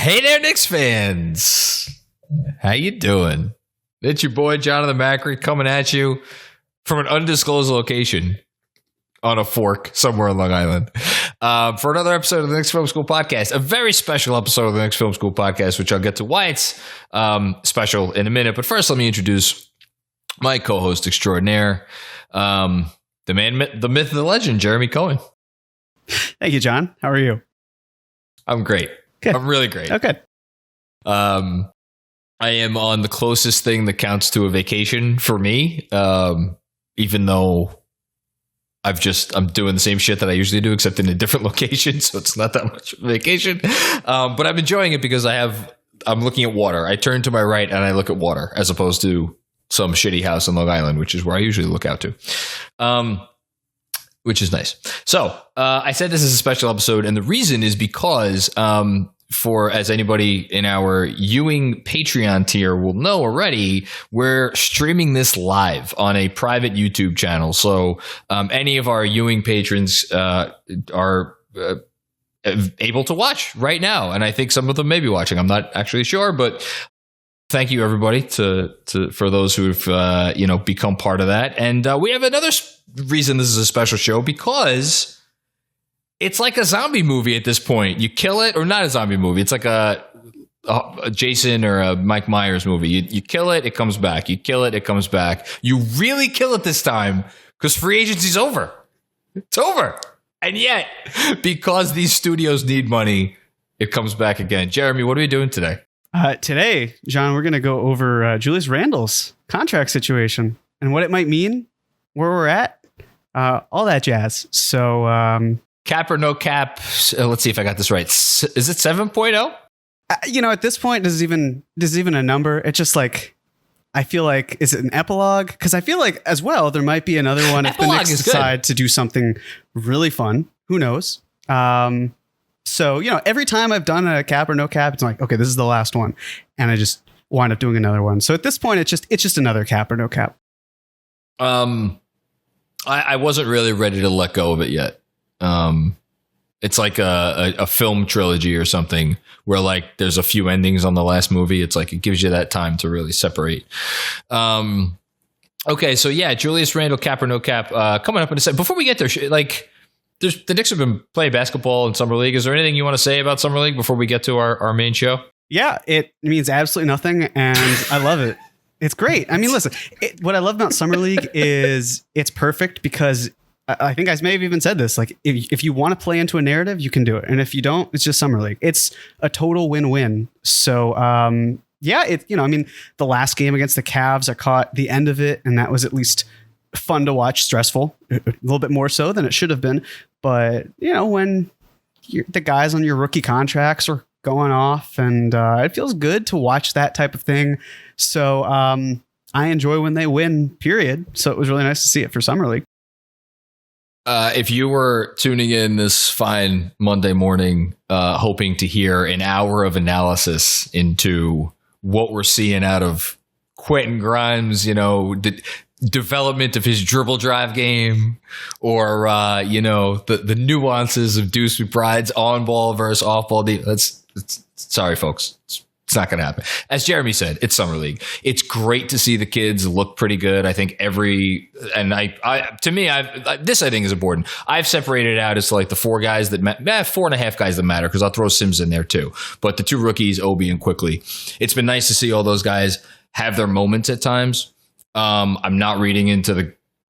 Hey there, Knicks fans. How you doing? It's your boy, Jonathan Macri, coming at you from an undisclosed location on a fork somewhere on Long Island for another episode of the Knicks Film School Podcast, a very special episode of the Knicks Film School Podcast, which I'll get to why it's special in a minute. But first, let me introduce my co-host extraordinaire, the man, the myth, the legend, Jeremy Cohen. Thank you, John. How are you? I'm great. Good. I'm really great. Okay. I am on the closest thing that counts to a vacation for me, even though I'm doing the same shit that I usually do, except in a different location, so it's not that much of a vacation. But I'm enjoying it because I'm looking at water. I turn to my right and I look at water, as opposed to some shitty house in Long Island, which is where I usually look out to. Which is nice. So I said this is a special episode, and the reason is because as anybody in our Ewing Patreon tier will know already, we're streaming this live on a private YouTube channel. So any of our Ewing patrons are able to watch right now, and I think some of them may be watching. I'm not actually sure, but thank you, everybody, for those who've become part of that. And we have another reason this is a special show, because it's like a zombie movie at this point. You kill it, or not a zombie movie. It's like a Jason or a Mike Myers movie. You kill it, it comes back. You kill it, it comes back. You really kill it this time because free agency's over. It's over. And yet, because these studios need money, it comes back again. Jeremy, what are we doing today? Today, John, we're going to go over Julius Randle's contract situation and what it might mean, where we're at, all that jazz. So, cap or no cap? Let's see if I got this right. Is it 7.0? At this point, does even a number? It's just like, I feel like, is it an epilogue? Because I feel like as well, there might be another one if the Knicks decide to do something really fun. Who knows? So, every time I've done a cap or no cap, it's like, okay, this is the last one. And I just wind up doing another one. So at this point, it's just another cap or no cap. I wasn't really ready to let go of it yet. It's like a film trilogy or something where like there's a few endings on the last movie. It's like it gives you that time to really separate. Okay, so yeah, Julius Randle, cap or no cap, coming up in a second. Before we get there, the Knicks have been playing basketball in Summer League. Is there anything you want to say about Summer League before we get to our main show? Yeah, it means absolutely nothing, and I love it. It's great. I mean, listen, what I love about Summer League is it's perfect because I think I may have even said this. Like, if you want to play into a narrative, you can do it. And if you don't, it's just Summer League. It's a total win-win. So, the last game against the Cavs, I caught the end of it, and that was at least fun to watch, stressful, a little bit more so than it should have been. But, when the guys on your rookie contracts are going off, and it feels good to watch that type of thing. So I enjoy when they win, period. So it was really nice to see it for Summer League. If you were tuning in this fine Monday morning, hoping to hear an hour of analysis into what we're seeing out of Quentin Grimes, the development of his dribble drive game, or the nuances of Deuce McBride's on ball versus off ball defense. Sorry, folks. It's not going to happen. As Jeremy said, it's Summer League. It's great to see the kids look pretty good. I think this I think is important. I've separated it out as like the 4.5 guys that matter, because I'll throw Sims in there too. But the two rookies, Obi and Quickly, it's been nice to see all those guys have their moments at times. I'm not reading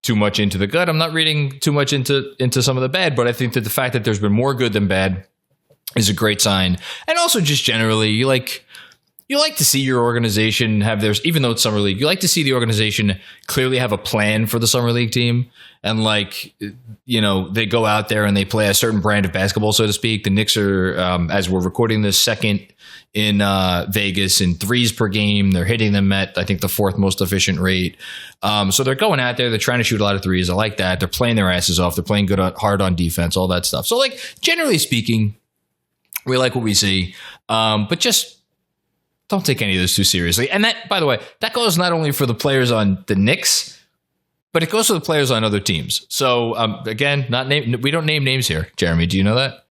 too much into the good. I'm not reading too much into some of the bad, but I think that the fact that there's been more good than bad is a great sign. And also just generally, you like to see your organization have even though it's Summer League, you like to see the organization clearly have a plan for the Summer League team. And they go out there and they play a certain brand of basketball, so to speak. The Knicks are, as we're recording this, second in Vegas in threes per game. They're hitting them at, I think, the fourth most efficient rate. So they're going out there. They're trying to shoot a lot of threes. I like that. They're playing their asses off. They're playing hard on defense, all that stuff. So generally speaking, we like what we see. But just don't take any of this too seriously. And that, by the way, that goes not only for the players on the Knicks, but it goes for the players on other teams. So again, we don't name names here. Jeremy, do you know that?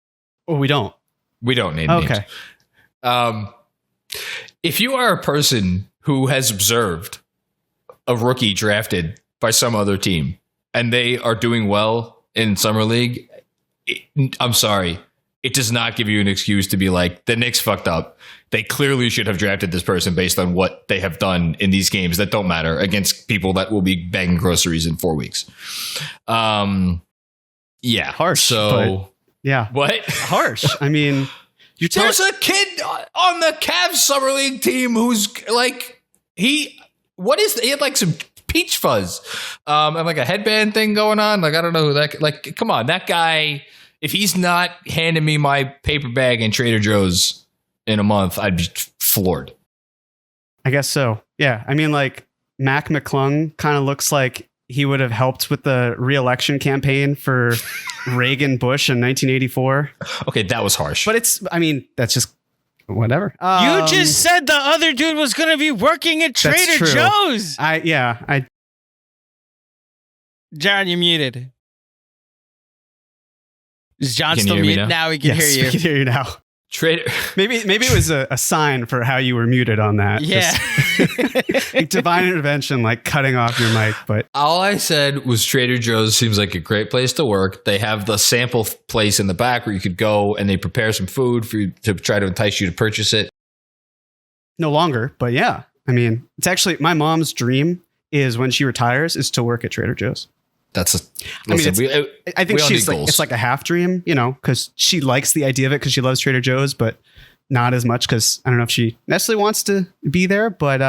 Oh, we don't. We don't name names. Okay. If you are a person who has observed a rookie drafted by some other team and they are doing well in Summer League, I'm sorry. It does not give you an excuse to be like, the Knicks fucked up. They clearly should have drafted this person based on what they have done in these games that don't matter against people that will be bagging groceries in 4 weeks. Yeah. Harsh. So, yeah. What? Harsh. I mean, there's a kid on the Cavs Summer League team who's like, he had like some peach fuzz and like a headband thing going on. Like, I don't know who that, like, come on, that guy, if he's not handing me my paper bag in Trader Joe's in a month, I'd be floored. I guess so. Yeah. I mean, like, Mac McClung kind of looks like he would have helped with the re-election campaign for Reagan Bush in 1984. Okay, that was harsh. But that's just whatever. You just said the other dude was going to be working at Trader Joe's. Jaron, you're muted. Is John still muted? Now we can hear you. We can hear you now. Trader. Maybe it was a sign for how you were muted on that. Yeah. Like divine intervention, like cutting off your mic. But all I said was Trader Joe's seems like a great place to work. They have the sample place in the back where you could go and they prepare some food for you to try to entice you to purchase it. No longer, but yeah. I mean, it's actually my mom's dream is when she retires is to work at Trader Joe's. I think she's like, it's like a half dream, because she likes the idea of it because she loves Trader Joe's, but not as much because I don't know if she necessarily wants to be there, but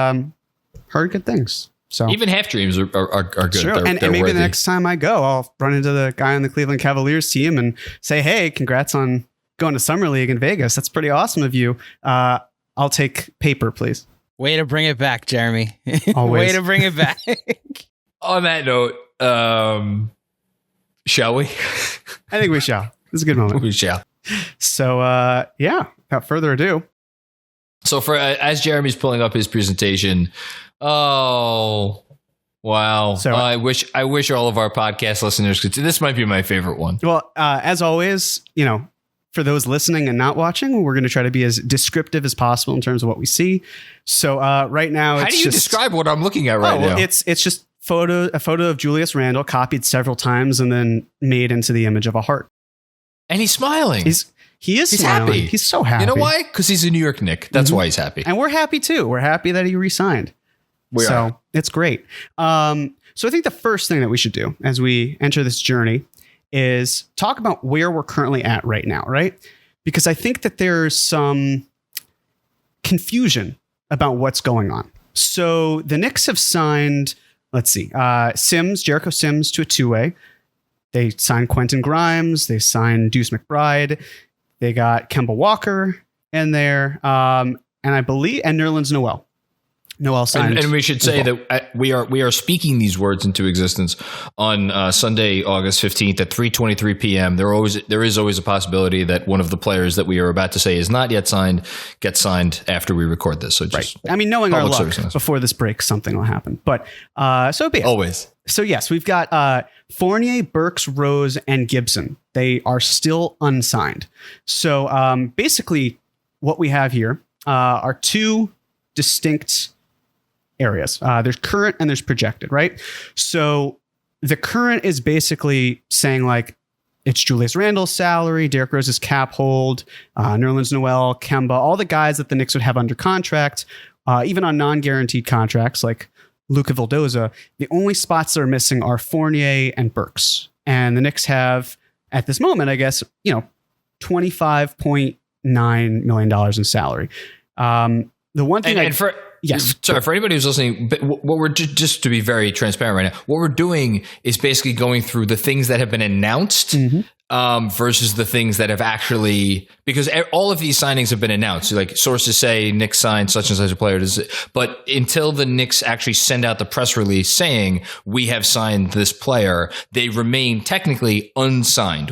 heard good things. So even half dreams are good. Sure. And maybe worthy. The next time I go, I'll run into the guy on the Cleveland Cavaliers team and say, hey, congrats on going to Summer League in Vegas. That's pretty awesome of you. I'll take paper, please. Way to bring it back, Jeremy. Always. Way to bring it back. On that note, shall we? I think we shall. This is a good moment. We shall. So, without further ado. So as Jeremy's pulling up his presentation, oh, wow. So I wish all of our podcast listeners could see. This might be my favorite one. Well, as always, for those listening and not watching, we're going to try to be as descriptive as possible in terms of what we see. So right now, how do you describe what I'm looking at right now? It's just a photo of Julius Randle copied several times and then made into the image of a heart. And he's smiling. He's smiling. Happy. He's so happy. You know why? Because he's a New York Knick. That's why he's happy. And we're happy too. We're happy that he re-signed. So it's great. So I think the first thing that we should do as we enter this journey is talk about where we're currently at right now, right? Because I think that there's some confusion about what's going on. So the Knicks have signed, let's see, Jericho Sims to a two-way. They signed Quentin Grimes. They signed Deuce McBride. They got Kemba Walker in there. And I believe, and Nerlens Noel. Noel signed. And we should say that we are speaking these words into existence on Sunday, August 15th at 3:23 p.m. There is always a possibility that one of the players that we are about to say is not yet signed gets signed after we record this. So just right. I mean, knowing our luck, before this break, something will happen. But so be it. Always. So yes, we've got Fournier, Burks, Rose, and Gibson. They are still unsigned. So basically, what we have here are two distinct areas. There's current and there's projected, right? So the current is basically saying like it's Julius Randle's salary, Derrick Rose's cap hold, Nerlens Noel, Kemba, all the guys that the Knicks would have under contract, even on non-guaranteed contracts like Luka Vildoza. The only spots that are missing are Fournier and Burks. And the Knicks have, at this moment, I guess, $25.9 million in salary. The one thing Yes. Sorry, for anybody who's listening, but what we're just to be very transparent right now, what we're doing is basically going through the things that have been announced versus the things that have actually, because all of these signings have been announced. Like sources say Knicks signed such and such a player, but until the Knicks actually send out the press release saying we have signed this player, they remain technically unsigned,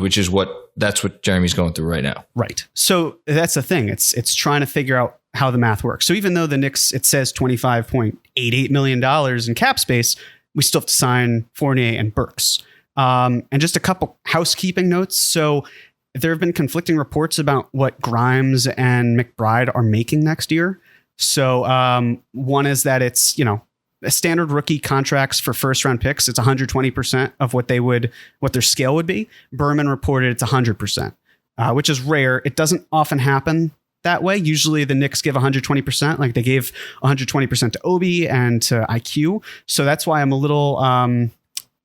that's what Jeremy's going through right now. Right. So that's the thing. It's trying to figure out how the math works. So even though the Knicks, it says $25.88 million in cap space, we still have to sign Fournier and Burks. And just a couple housekeeping notes. So there have been conflicting reports about what Grimes and McBride are making next year. So one is that it's, a standard rookie contracts for first round picks. It's 120% of what their scale would be. Berman reported it's 100%, which is rare. It doesn't often happen that way. Usually the Knicks give 120%, like they gave 120% to Obi and to IQ. So that's why I'm a little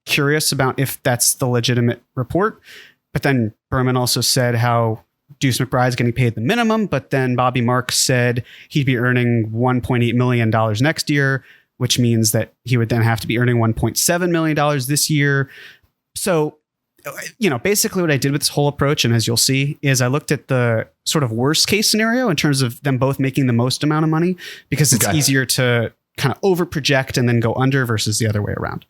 curious about if that's the legitimate report. But then Berman also said how Deuce McBride's getting paid the minimum, but then Bobby Marks said he'd be earning $1.8 million next year, which means that he would then have to be earning $1.7 million this year. So, basically what I did with this whole approach, and as you'll see, is I looked at the sort of worst case scenario in terms of them both making the most amount of money, because it's easier to kind of over project and then go under versus the other way around.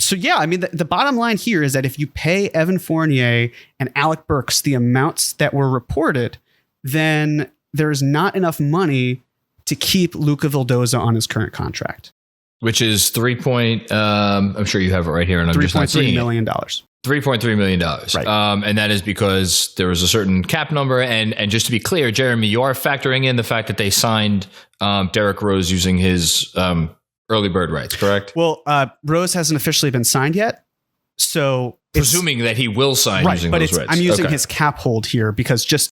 So yeah, I mean, the bottom line here is that if you pay Evan Fournier and Alec Burks the amounts that were reported, then there's not enough money to keep Luca Vildoza on his current contract, which is I'm sure you have it right here, and I'm just not seeing $3.3 million. $3.3 million. Right. And that is because there was a certain cap number. And just to be clear, Jeremy, you are factoring in the fact that they signed Derrick Rose using his early bird rights, correct? Well, Rose hasn't officially been signed yet. So presuming that he will sign using those rights. I'm using his cap hold here because yes.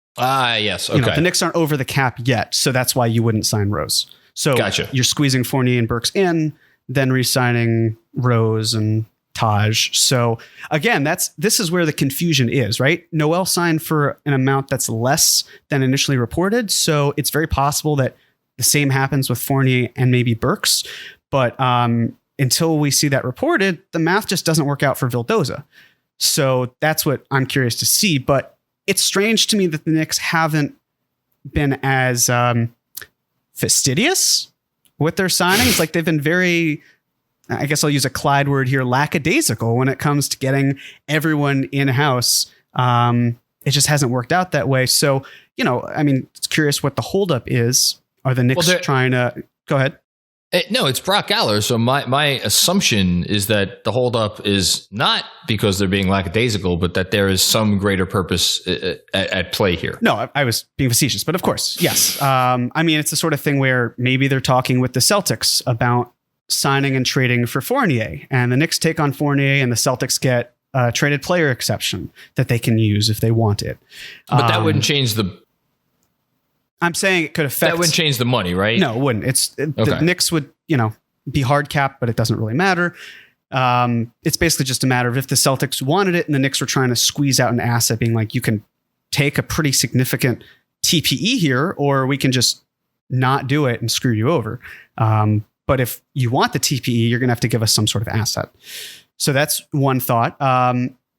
Okay. The Knicks aren't over the cap yet. So that's why you wouldn't sign Rose. So gotcha. You're squeezing Fournier and Burks in, then re-signing Rose and Taj. So again, this is where the confusion is, right? Noel signed for an amount that's less than initially reported. So it's very possible that the same happens with Fournier and maybe Burks. But until we see that reported, the math just doesn't work out for Vildoza. So that's what I'm curious to see. But it's strange to me that the Knicks haven't been as fastidious with their signings. Like they've been very, I guess I'll use a Clyde word here, lackadaisical when it comes to getting everyone in-house. It just hasn't worked out that way. So, it's curious what the holdup is. Are the Knicks trying to... Go ahead. No, it's Brock Aller. So my assumption is that the holdup is not because they're being lackadaisical, but that there is some greater purpose at play here. No, I was being facetious, but of course, yes. It's the sort of thing where maybe they're talking with the Celtics about signing and trading for Fournier, and the Knicks take on Fournier, and the Celtics get a traded player exception that they can use if they want it. But that wouldn't change the... I'm saying it could affect... That wouldn't change the money, right? No, it wouldn't. The Knicks would, be hard capped, but it doesn't really matter. It's basically just a matter of if the Celtics wanted it and the Knicks were trying to squeeze out an asset, being like, you can take a pretty significant TPE here, or we can just not do it and screw you over. But if you want the TPE, you're going to have to give us some sort of asset. So that's one thought.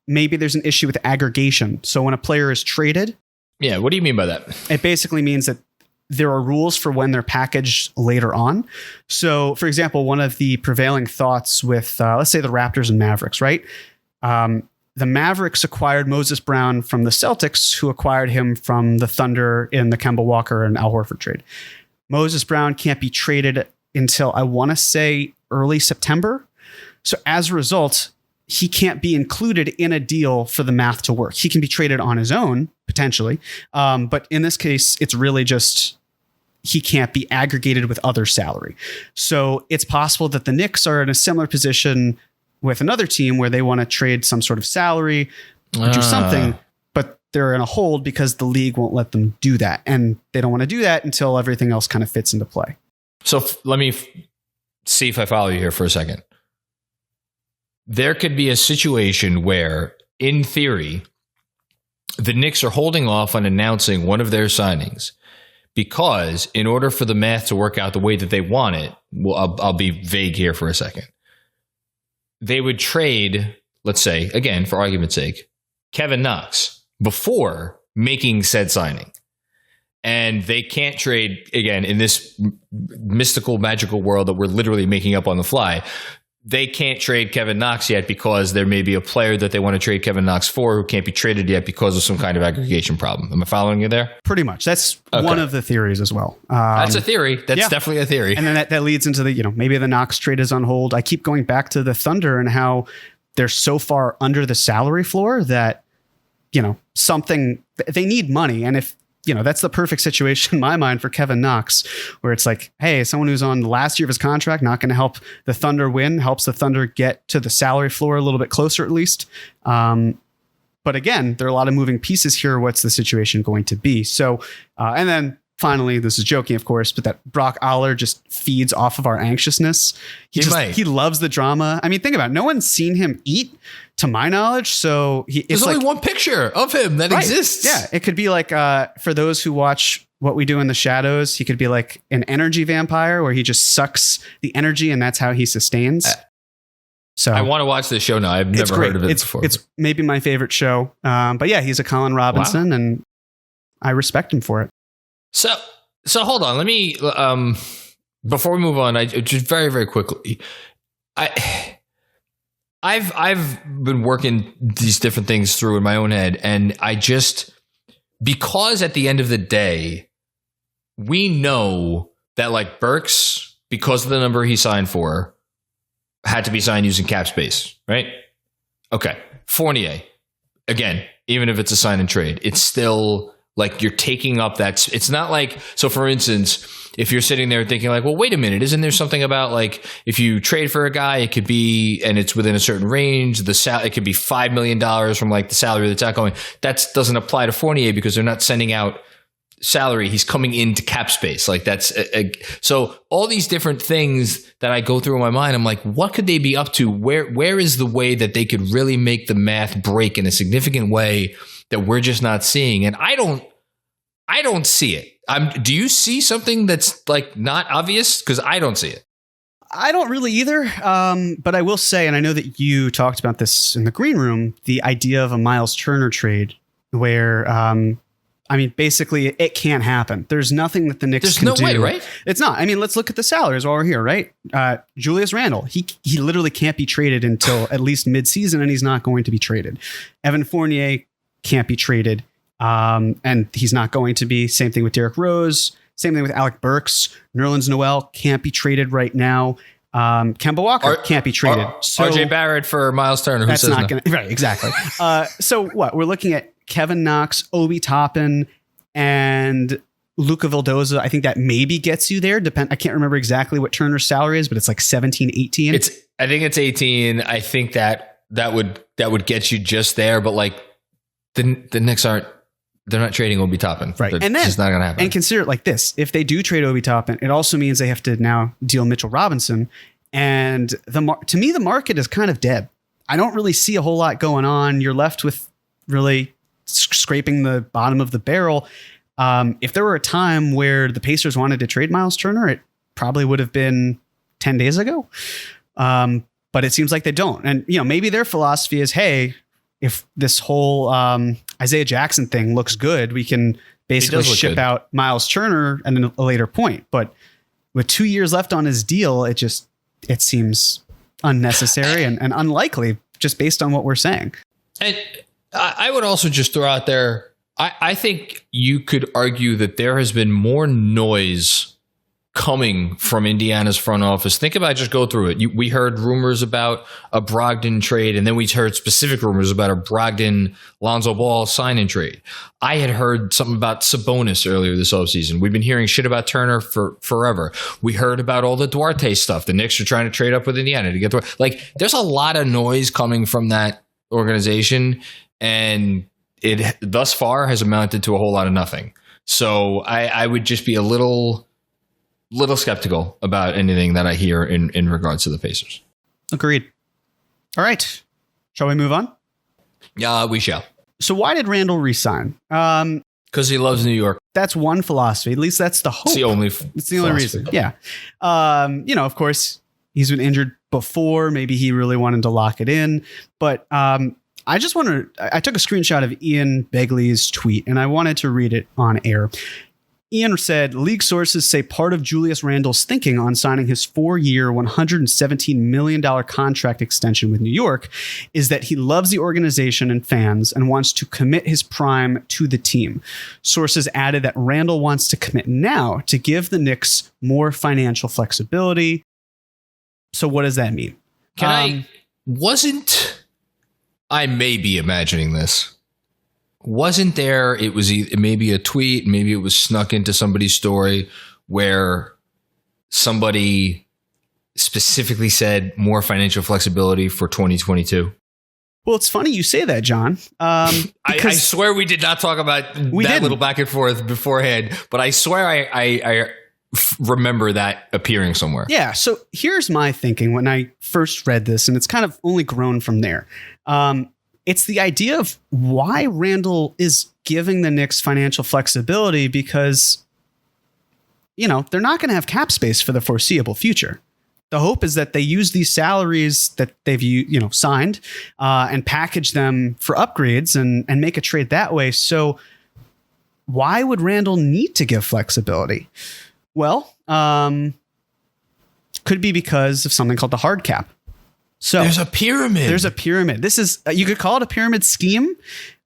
Maybe there's an issue with aggregation. So when a player is traded... Yeah, what do you mean by that? It basically means that there are rules for when they're packaged later on. So, for example, one of the prevailing thoughts with, let's say, the Raptors and Mavericks, right? The Mavericks acquired Moses Brown from the Celtics, who acquired him from the Thunder in the Kemba Walker and Al Horford trade. Moses Brown can't be traded until, I want to say, early September. So as a result, he can't be included in a deal for the math to work. He can be traded on his own, potentially. But in this case, it's really just he can't be aggregated with other salary. So it's possible that the Knicks are in a similar position with another team where they want to trade some sort of salary or do something, but they're in a hold because the league won't let them do that. And they don't want to do that until everything else kind of fits into play. So let me see if I follow you here for a second. There could be a situation where, in theory, the Knicks are holding off on announcing one of their signings because in order for the math to work out the way that they want it, well, I'll be vague here for a second. They would trade, let's say, again, for argument's sake, Kevin Knox before making said signing. And they can't trade, again, in this mystical, magical world that we're literally making up on the fly. They can't trade Kevin Knox yet because there may be a player that they want to trade Kevin Knox for who can't be traded yet because of some kind of aggregation problem. Am I following you there? Pretty much. That's one of the theories as well. That's a theory. That's definitely a theory. And then that leads into the, maybe the Knox trade is on hold. I keep going back to the Thunder and how they're so far under the salary floor that something, they need money. And if, that's the perfect situation in my mind for Kevin Knox, where it's like, hey, someone who's on the last year of his contract, not going to help the Thunder win, helps the Thunder get to the salary floor a little bit closer, at least. But again, there are a lot of moving pieces here. What's the situation going to be? So, and then finally, this is joking, of course, but that Brock Aller just feeds off of our anxiousness. He loves the drama. I mean, think about it. No one's seen him eat, to my knowledge. So there's only one picture of him that exists. Yeah. It could be like, for those who watch What We Do in the Shadows, he could be like an energy vampire where he just sucks the energy and that's how he sustains. So I want to watch this show now. I've never heard of it before. It's maybe my favorite show. But yeah, he's a Colin Robinson and I respect him for it. So hold on. Let me, before we move on, I just very, very quickly, I've been working these different things through in my own head, and because at the end of the day, we know that like Burks, because of the number he signed for, had to be signed using cap space, right? Okay. Fournier, again, even if it's a sign and trade, it's still like you're taking up that. It's not like, so for instance, if you're sitting there thinking like, well, wait a minute, isn't there something about like if you trade for a guy, it could be, and it's within a certain range, it could be $5 million from like the salary that's outgoing. That doesn't apply to Fournier because they're not sending out salary. He's coming into cap space. Like that's so all these different things that I go through in my mind, I'm like, what could they be up to? Where is the way that they could really make the math break in a significant way that we're just not seeing? And I don't see it. Do you see something that's like not obvious? Because I don't see it. I don't really either. But I will say, and I know that you talked about this in the green room, the idea of a Miles Turner trade where, basically it can't happen. There's nothing that the Knicks can do. There's no way, right? It's not. I mean, let's look at the salaries while we're here, right? Julius Randle, he literally can't be traded until at least mid-season, and he's not going to be traded. Evan Fournier can't be traded. And he's not going to be. Same thing with Derrick Rose. Same thing with Alec Burks. Nerlens Noel can't be traded right now. Kemba Walker can't be traded. RJ Barrett for Miles Turner. That's not going to. Right, exactly. So what? We're looking at Kevin Knox, Obi Toppin, and Luca Vildoza. I think that maybe gets you there. I can't remember exactly what Turner's salary is, but it's like 17, 18. I think it's 18. I think that would get you just there. But like the Knicks they're not trading Obi Toppin. Right. And then, it's just not going to happen. And consider it like this. If they do trade Obi Toppin, it also means they have to now deal Mitchell Robinson. And to me, the market is kind of dead. I don't really see a whole lot going on. You're left with really scraping the bottom of the barrel. If there were a time where the Pacers wanted to trade Miles Turner, it probably would have been 10 days ago. But it seems like they don't. And, maybe their philosophy is, hey, if this whole Isaiah Jackson thing looks good, we can basically ship out Miles Turner at a later point. But with 2 years left on his deal, it seems unnecessary and unlikely just based on what we're saying. And I would also just throw out there, I think you could argue that there has been more noise coming from Indiana's front office. Think about it, just go through it. We heard rumors about a Brogdon trade, and then we heard specific rumors about a Brogdon-Lonzo Ball sign-and trade. I had heard something about Sabonis earlier this offseason. We've been hearing shit about Turner for forever. We heard about all the Duarte stuff. The Knicks are trying to trade up with Indiana to get Duarte. Like, there's a lot of noise coming from that organization, and it thus far has amounted to a whole lot of nothing. So I would just be a little skeptical about anything that I hear in regards to the Pacers. Agreed. All right. Shall we move on? Yeah, we shall. So why did Randle resign? Because he loves New York. That's one philosophy. At least that's the hope. It's the only reason. Yeah. Of course, he's been injured before. Maybe he really wanted to lock it in. But I took a screenshot of Ian Begley's tweet, and I wanted to read it on air. Ian said, league sources say part of Julius Randle's thinking on signing his 4-year, $117 million contract extension with New York is that he loves the organization and fans and wants to commit his prime to the team. Sources added that Randle wants to commit now to give the Knicks more financial flexibility. So what does that mean? I may be imagining this, wasn't there, it was maybe a tweet, maybe it was snuck into somebody's story where somebody specifically said more financial flexibility for 2022? Well, it's funny you say that, John. I swear we did not talk about little back and forth beforehand, but I swear I remember that appearing somewhere. Yeah. So here's my thinking when I first read this, and it's kind of only grown from there. It's the idea of why Randall is giving the Knicks financial flexibility because, they're not going to have cap space for the foreseeable future. The hope is that they use these salaries that they've signed and package them for upgrades and make a trade that way. So why would Randall need to give flexibility? Well, could be because of something called the hard cap. So there's a pyramid. This is, you could call it a pyramid scheme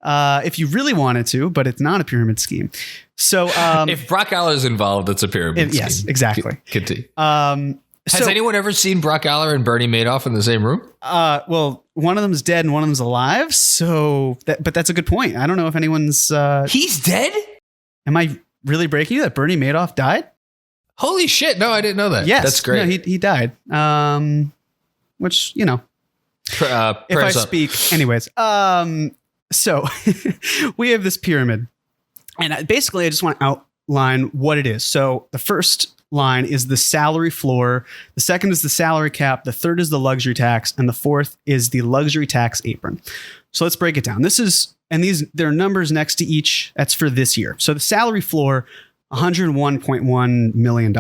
if you really wanted to, but it's not a pyramid scheme. So if Brock Aller is involved, it's a pyramid scheme. Yes, exactly. Continue. Has anyone ever seen Brock Aller and Bernie Madoff in the same room? Well, one of them's dead and one of them's alive. So, but that's a good point. I don't know if anyone's. He's dead? Am I really breaking you that Bernie Madoff died? Holy shit! No, I didn't know that. Yes, that's great. No, he died. Which if I speak, anyways. So we have this pyramid, and basically, I just want to outline what it is. So the first line is the salary floor. The second is the salary cap. The third is the luxury tax. And the fourth is the luxury tax apron. So let's break it down. There are numbers next to each. That's for this year. So the salary floor, $101.1 million.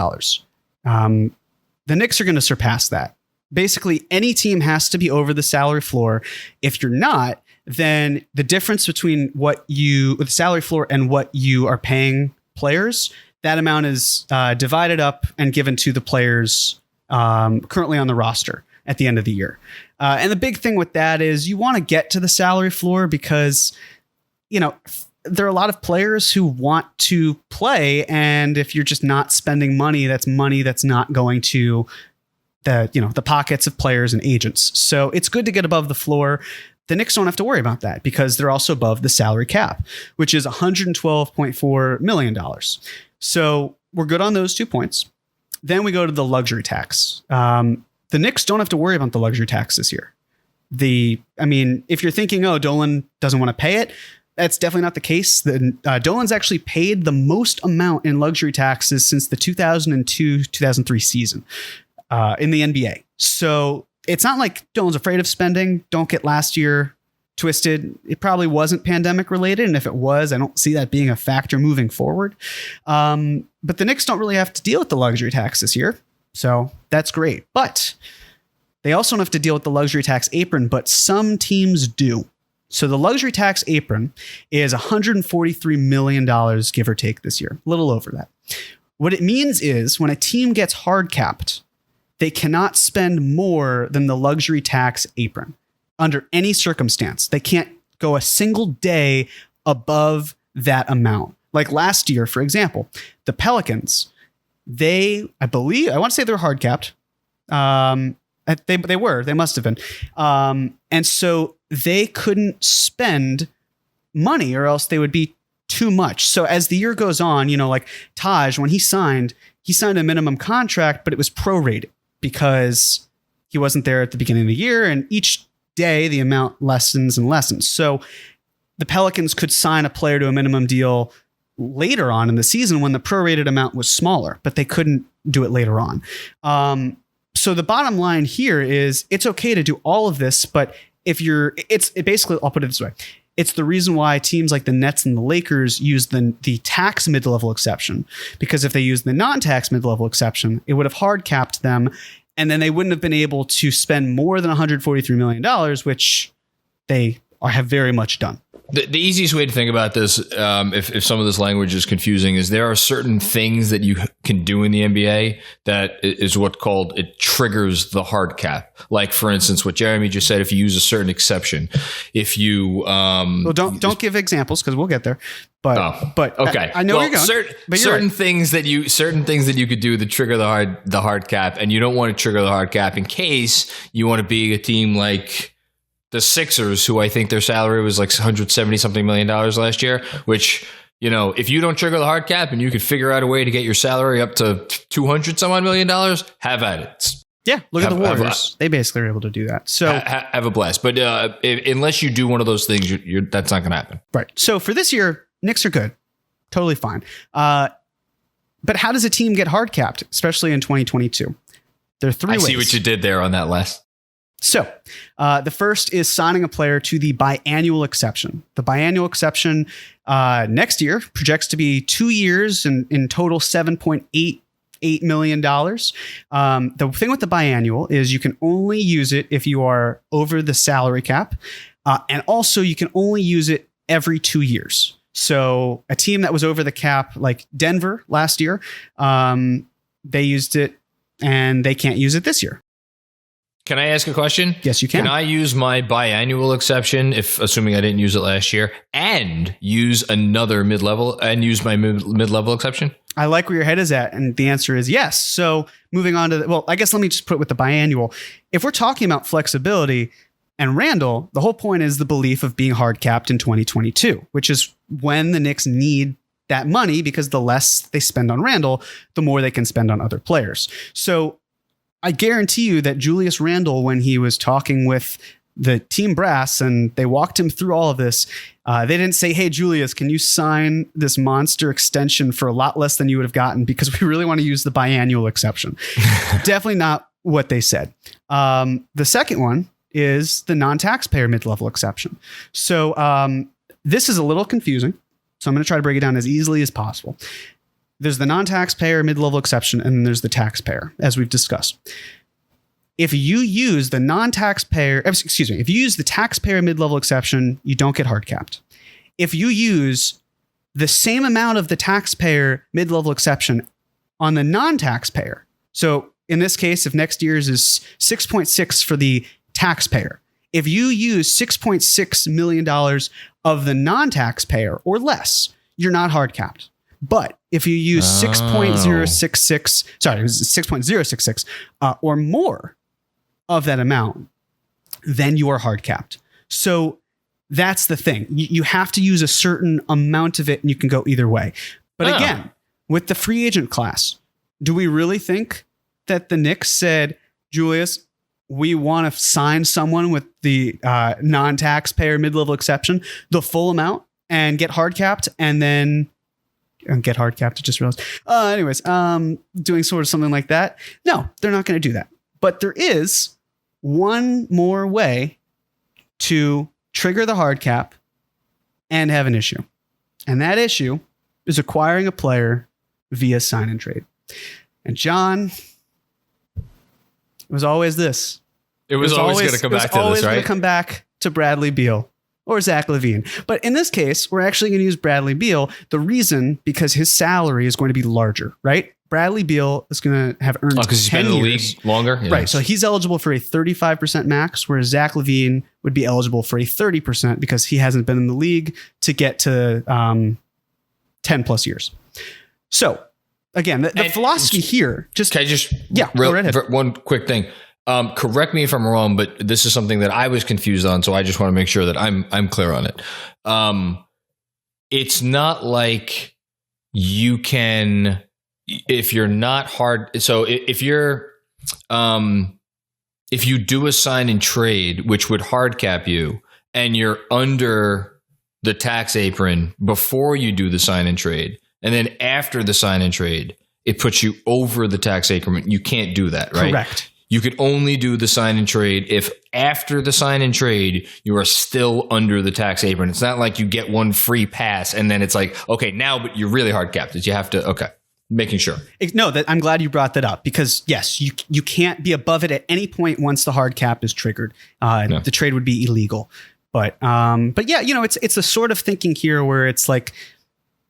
The Knicks are going to surpass that. Basically, any team has to be over the salary floor. If you're not, then the difference between the salary floor and what you are paying players, that amount is divided up and given to the players currently on the roster at the end of the year. And the big thing with that is you want to get to the salary floor because, there are a lot of players who want to play. And if you're just not spending money that's not going to the pockets of players and agents. So it's good to get above the floor. The Knicks don't have to worry about that because they're also above the salary cap, which is $112.4 million. So we're good on those 2 points. Then we go to the luxury tax. The Knicks don't have to worry about the luxury tax this year. If you're thinking, Dolan doesn't want to pay it, that's definitely not the case. Dolan's actually paid the most amount in luxury taxes since the 2002-2003 season in the NBA. So it's not like Dolan's afraid of spending. Don't get last year twisted. It probably wasn't pandemic related. And if it was, I don't see that being a factor moving forward. But the Knicks don't really have to deal with the luxury tax this year. So that's great. But they also don't have to deal with the luxury tax apron, but some teams do. So the luxury tax apron is $143 million, give or take, this year. A little over that. What it means is when a team gets hard capped, they cannot spend more than the luxury tax apron under any circumstance. They can't go a single day above that amount. Like last year, for example, the Pelicans, I want to say they're hard capped. They must have been. And so they couldn't spend money or else they would be too much. So as the year goes on, like Taj, when he signed a minimum contract, but it was prorated because he wasn't there at the beginning of the year. And each day the amount lessens and lessens. So the Pelicans could sign a player to a minimum deal later on in the season when the prorated amount was smaller, but they couldn't do it later on. So the bottom line here is it's okay to do all of this, but basically, I'll put it this way. It's the reason why teams like the Nets and the Lakers use the tax mid-level exception, because if they used the non-tax mid-level exception, it would have hard capped them, and then they wouldn't have been able to spend more than $143 million, which they have very much done. The easiest way to think about this, if some of this language is confusing, is there are certain things that you can do in the NBA that is it triggers the hard cap. Like, for instance, what Jeremy just said, if you use a certain exception, if you don't give examples because we'll get there. But okay, I know where you're going. Certain things that you could do to trigger the hard cap, and you don't want to trigger the hard cap in case you want to be a team like the Sixers, who I think their salary was like $170 something million last year, which, you know, if you don't trigger the hard cap and you could figure out a way to get your salary up to 200 some odd million dollars, have at it. Yeah, look at the Warriors. They basically were able to do that. So have a blast. But unless you do one of those things, that's not going to happen. Right. So for this year, Knicks are good. Totally fine. But how does a team get hard capped, especially in 2022? There are three ways. I see what you did there on that last. So the first is signing a player to the biannual exception. The biannual exception next year projects to be 2 years and in total $7.88 million. The thing with the biannual is you can only use it if you are over the salary cap. And also you can only use it every 2 years. So a team that was over the cap, like Denver last year, they used it and they can't use it this year. Can I ask a question? Yes, you can. Can I use my biannual exception, if assuming I didn't use it last year, and use another mid-level and use my mid-level exception? I like where your head is at, and the answer is yes. So moving on to well, I guess let me just put it with the biannual. If we're talking about flexibility and Randall, the whole point is the belief of being hard capped in 2022, which is when the Knicks need that money because the less they spend on Randall, the more they can spend on other players. So I guarantee you that Julius Randle, when he was talking with the team brass and they walked him through all of this, they didn't say, hey, Julius, can you sign this monster extension for a lot less than you would have gotten because we really want to use the biannual exception. Definitely not what they said. The second one is the non-taxpayer mid-level exception. So this is a little confusing. So I'm going to try to break it down as easily as possible. There's the non-taxpayer mid-level exception, and then there's the taxpayer, as we've discussed. If you use the if you use the taxpayer mid-level exception, you don't get hard capped. If you use the same amount of the taxpayer mid-level exception on the non-taxpayer, so in this case, if next year's is 6.6 for the taxpayer, if you use $6.6 million of the non-taxpayer or less, you're not hard capped. But if you use 6.066 or more of that amount, then you are hard capped. So that's the thing. You have to use a certain amount of it and you can go either way. But again, with the free agent class, do we really think that the Knicks said, Julius, we want to sign someone with the non-taxpayer mid-level exception, the full amount, and get hard capped and then... get hard capped, I just realized. Doing sort of something like that. No, they're not going to do that. But there is one more way to trigger the hard cap and have an issue. And that issue is acquiring a player via sign and trade. And John, it was always this. It was always going to come back to this, right? It was always going to come back to Bradley Beal. Or Zach LaVine. But in this case, we're actually going to use Bradley Beal. The reason, because his salary is going to be larger, right? Bradley Beal is going to have earned 10 because he's been in the league longer. Yeah. Right. So he's eligible for a 35% max, whereas Zach LaVine would be eligible for a 30% because he hasn't been in the league to get to 10 plus years. So again, the philosophy here, just... Can I just... Yeah, one quick thing. Correct me if I'm wrong, but this is something that I was confused on, so I just want to make sure that I'm clear on it. It's not like you can, if you're not hard. So if you're, if you do a sign and trade, which would hard cap you, and you're under the tax apron before you do the sign and trade, and then after the sign and trade, it puts you over the tax apron. You can't do that, right? Correct. You could only do the sign and trade if after the sign and trade, you are still under the tax apron. It's not like you get one free pass and then it's like, okay, now, but you're really hard capped. You have to, okay, making sure. No, I'm glad you brought that up because yes, you can't be above it at any point once the hard cap is triggered. No. The trade would be illegal. But yeah, you know, it's a sort of thinking here where it's like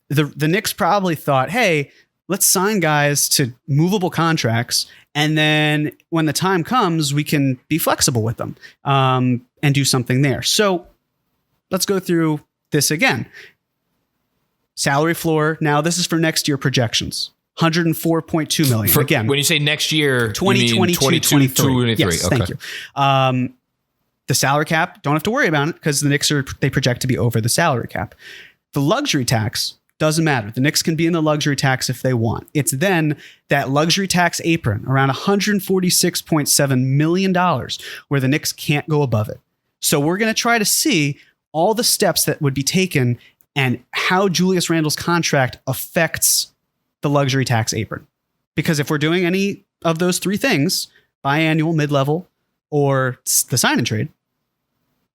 the Knicks probably thought, hey, let's sign guys to movable contracts. And then when the time comes, we can be flexible with them and do something there. So let's go through this again. Salary floor. Now, this is for next year projections. $104.2 million. Again, when you say next year, 2022, 2023. Yes, okay. thank you. The salary cap, don't have to worry about it because the Knicks they project to be over the salary cap. The luxury tax doesn't matter. The Knicks can be in the luxury tax if they want. It's then that luxury tax apron around $146.7 million where the Knicks can't go above it. So we're going to try to see all the steps that would be taken and how Julius Randle's contract affects the luxury tax apron. Because if we're doing any of those three things, biannual, mid-level, or the sign and trade,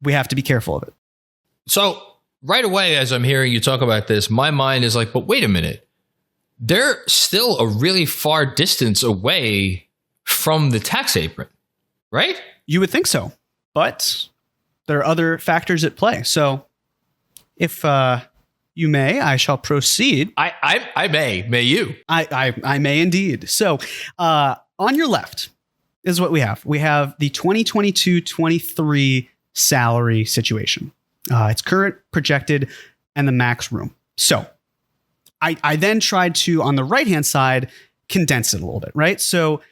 we have to be careful of it. So right away, as I'm hearing you talk about this, my mind is like, but wait a minute. They're still a really far distance away from the tax apron, right? You would think so, but there are other factors at play. So if you may, I shall proceed. I may. May you? I may indeed. So on your left is what we have. We have the 2022-23 salary situation. It's current, projected, and the max room. So I then tried to, on the right-hand side, condense it a little bit, right? So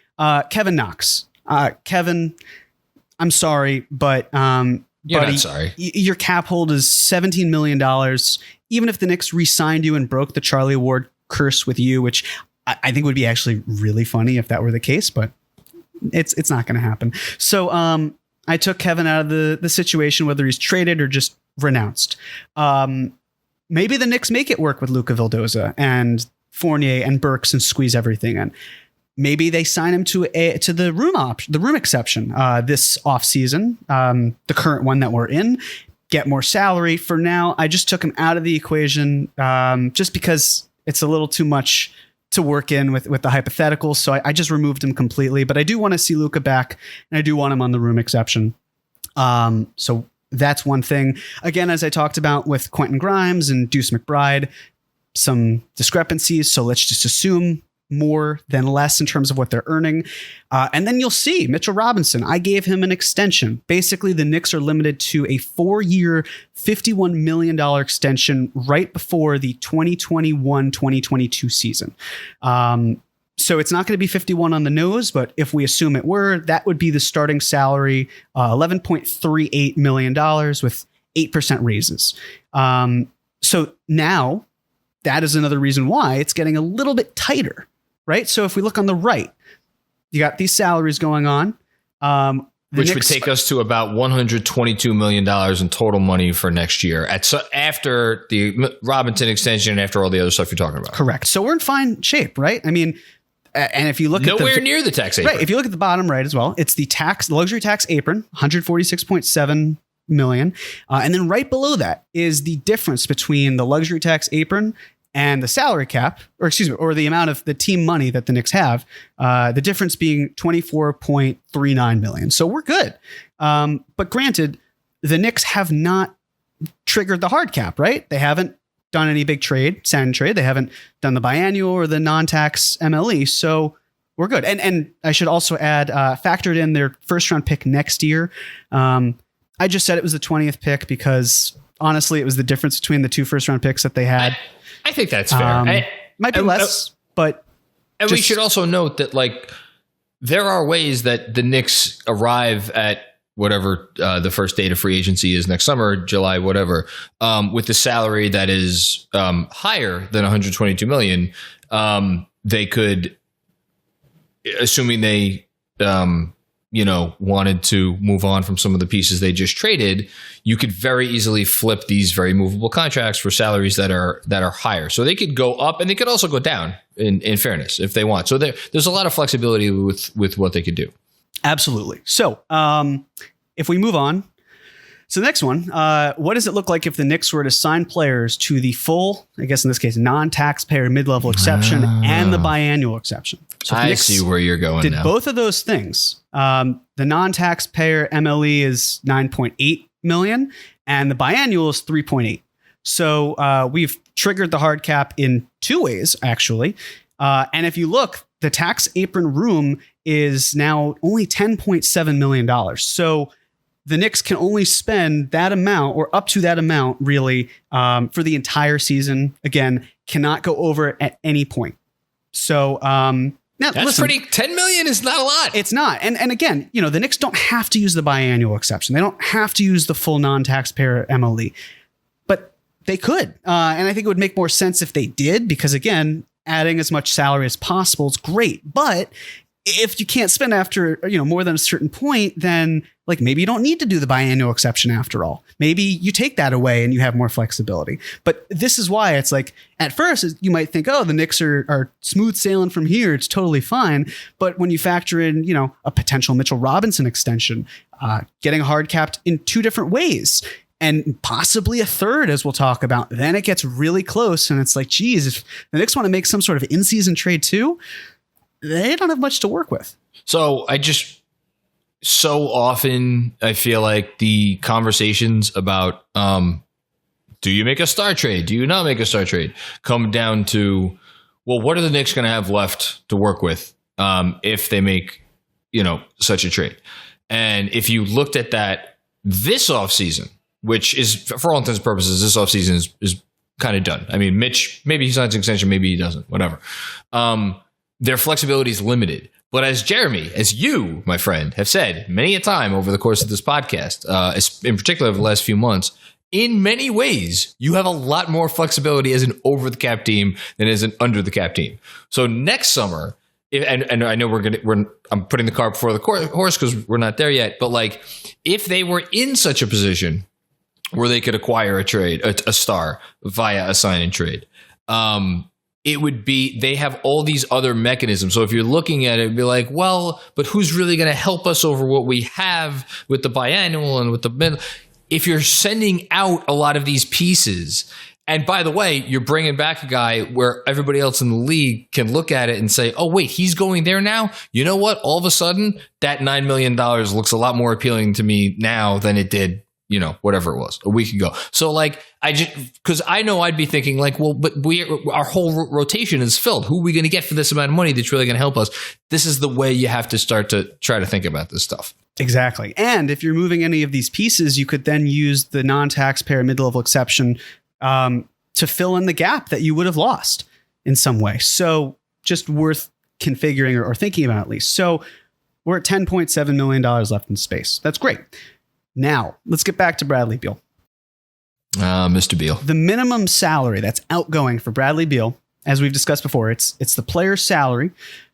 Kevin Knox. Kevin, I'm sorry, but You're buddy, not sorry. Your cap hold is $17 million. Even if the Knicks re-signed you and broke the Charlie Ward curse with you, which I think would be actually really funny if that were the case, but it's not going to happen. So I took Kevin out of the situation, whether he's traded or just renounced. Maybe the Knicks make it work with Luca Vildoza and Fournier and Burks and squeeze everything in. Maybe they sign him to the room exception this offseason, the current one that we're in, get more salary. For now, I just took him out of the equation just because it's a little too much to work in with the hypotheticals. So I just removed him completely. But I do want to see Luca back, and I do want him on the room exception. So that's one thing. Again, as I talked about with Quentin Grimes and Deuce McBride, some discrepancies. So let's just assume more than less in terms of what they're earning. And then you'll see Mitchell Robinson. I gave him an extension. Basically, the Knicks are limited to a 4-year, $51 million extension right before the 2021-2022 season. So it's not going to be 51 on the nose, but if we assume it were, that would be the starting salary, $11.38 million with 8% raises. So now that is another reason why it's getting a little bit tighter. Right. So if we look on the right, you got these salaries going on, which would take us to about $122 million in total money for next year after the Robinson extension and after all the other stuff you're talking about. Correct. So we're in fine shape, right? I mean, and if you look nowhere near the tax apron, right? If you look at the bottom right as well, it's the luxury tax apron, $146.7 million, and then right below that is the difference between the luxury tax apron and the salary cap, or the amount of the team money that the Knicks have, the difference being $24.39 million. So we're good. But granted, the Knicks have not triggered the hard cap, right? They haven't done any big sign and trade. They haven't done the biannual or the non-tax MLE. So we're good. And I should also add, factored in their first round pick next year. I just said it was the 20th pick because honestly, it was the difference between the 2 first round picks that they had. I think that's fair. Might be less, but we should also note that there are ways that the Knicks arrive at whatever the first date of free agency is next summer, July, whatever, with the salary that is higher than $122 million. They could, assuming they wanted to move on from some of the pieces they just traded, you could very easily flip these very movable contracts for salaries that are higher. So they could go up and they could also go down in fairness if they want. So there's a lot of flexibility with what they could do. Absolutely. So if we move on, so the next one, what does it look like if the Knicks were to sign players to the full, I guess in this case, non-taxpayer mid-level exception and the biannual exception? So I see where you're going did now. Both of those things. The non-taxpayer MLE is $9.8 million and the biannual is 3.8. So we've triggered the hard cap in 2 ways, actually. And if you look, the tax apron room is now only $10.7 million. So the Knicks can only spend that amount or up to that amount really for the entire season. Again, cannot go over it at any point. So now Now, That's pretty. 10 million is not a lot. It's not. And again, the Knicks don't have to use the biannual exception. They don't have to use the full non-taxpayer MLE, but they could. And I think it would make more sense if they did, because again, adding as much salary as possible is great. But if you can't spend after, more than a certain point, then like maybe you don't need to do the biannual exception after all. Maybe you take that away and you have more flexibility. But this is why it's like, at first you might think, oh, the Knicks are smooth sailing from here. It's totally fine. But when you factor in, a potential Mitchell Robinson extension, getting hard capped in 2 different ways, and possibly a third, as we'll talk about, then it gets really close. And it's like, geez, if the Knicks want to make some sort of in-season trade too, they don't have much to work with. So so often I feel like the conversations about do you make a star trade? Do you not make a star trade? Come down to, well, what are the Knicks going to have left to work with if they make, such a trade? And if you looked at that this offseason, which is, for all intents and purposes, this offseason is kind of done. I mean, Mitch, maybe he signs an extension, maybe he doesn't, whatever. Their flexibility is limited. But as Jeremy, as you, my friend, have said many a time over the course of this podcast, in particular over the last few months, in many ways, you have a lot more flexibility as an over the cap team than as an under the cap team. So next summer, and I know I'm putting the cart before the horse because we're not there yet. But like, if they were in such a position where they could acquire a star via a sign and trade, it would be, they have all these other mechanisms. So if you're looking at it, it'd be like, well, but who's really going to help us over what we have with the biannual and with the middle? If you're sending out a lot of these pieces, and by the way, you're bringing back a guy where everybody else in the league can look at it and say, oh, wait, he's going there now? You know what? All of a sudden, that $9 million looks a lot more appealing to me now than it did, whatever it was a week ago. So like, because I know I'd be thinking like, well, but our whole rotation is filled. Who are we going to get for this amount of money that's really going to help us? This is the way you have to start to try to think about this stuff. Exactly. And if you're moving any of these pieces, you could then use the non-taxpayer mid-level exception to fill in the gap that you would have lost in some way. So just worth configuring or thinking about at least. So we're at $10.7 million left in space. That's great. Now, let's get back to Bradley Beal. Mr. Beal. The minimum salary that's outgoing for Bradley Beal, as we've discussed before, it's the player's salary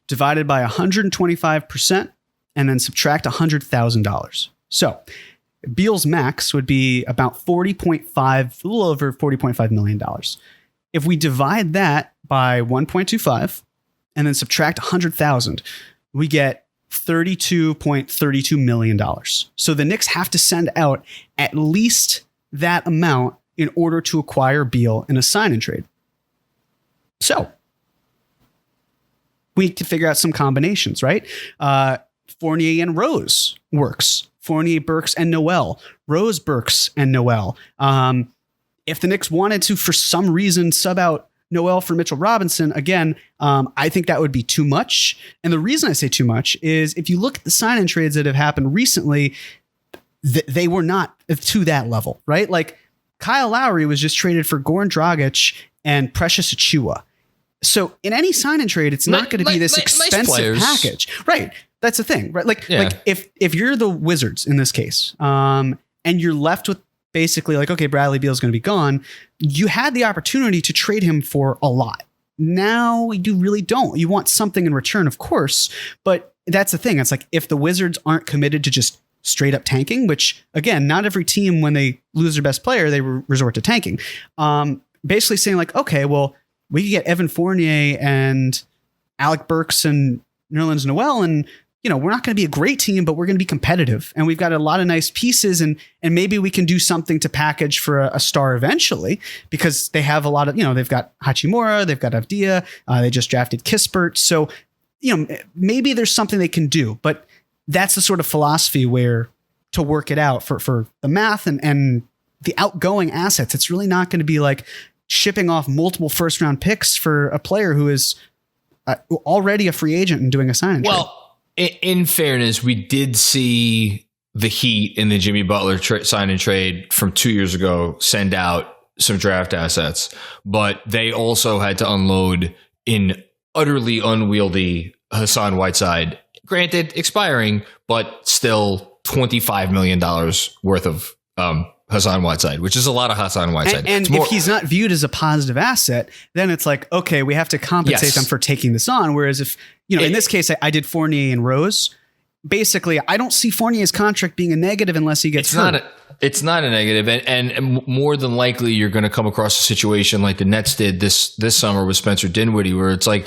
divided by 125% and then subtract $100,000. So Beal's max would be about a little over $40.5 million. If we divide that by 1.25 and then subtract 100,000, we get $32.32 million. So the Knicks have to send out at least that amount in order to acquire Beal in a sign and trade. So we need to figure out some combinations, right? Fournier and Rose works. Fournier, Burks, and Noel. Rose, Burks, and Noel. If the Knicks wanted to, for some reason, sub out Noel for Mitchell Robinson, again, I think that would be too much. And the reason I say too much is if you look at the sign-in trades that have happened recently, they were not to that level, right? Like Kyle Lowry was just traded for Goran Dragic and Precious Achiuwa. So in any sign-in trade, it's not going to be this expensive package. Right. That's the thing, right? Like if you're the Wizards in this case, and you're left with basically like, okay, Bradley Beal is going to be gone. You had the opportunity to trade him for a lot. Now you really don't. You want something in return, of course, but that's the thing. It's like if the Wizards aren't committed to just straight up tanking, which again, not every team, when they lose their best player, they resort to tanking. Basically saying like, okay, well, we could get Evan Fournier and Alec Burks and Nerlens Noel, and we're not going to be a great team, but we're going to be competitive. And we've got a lot of nice pieces, and maybe we can do something to package for a star eventually, because they have a lot of, they've got Hachimura, they've got Avdia, they just drafted Kispert. So, maybe there's something they can do, but that's the sort of philosophy where to work it out for the math and the outgoing assets. It's really not going to be like shipping off multiple first round picks for a player who is already a free agent and doing a sign and trade. In fairness, we did see the Heat in the Jimmy Butler sign and trade from 2 years ago send out some draft assets, but they also had to unload in utterly unwieldy Hassan Whiteside. Granted, expiring, but still $25 million worth of Hassan Whiteside, which is a lot of Hassan Whiteside. And if he's not viewed as a positive asset, then it's like, okay, we have to compensate them for taking this on. Whereas if, in this case, I did Fournier and Rose. Basically, I don't see Fournier's contract being a negative unless he gets hurt. It's not a negative. And more than likely, you're going to come across a situation like the Nets did this summer with Spencer Dinwiddie, where it's like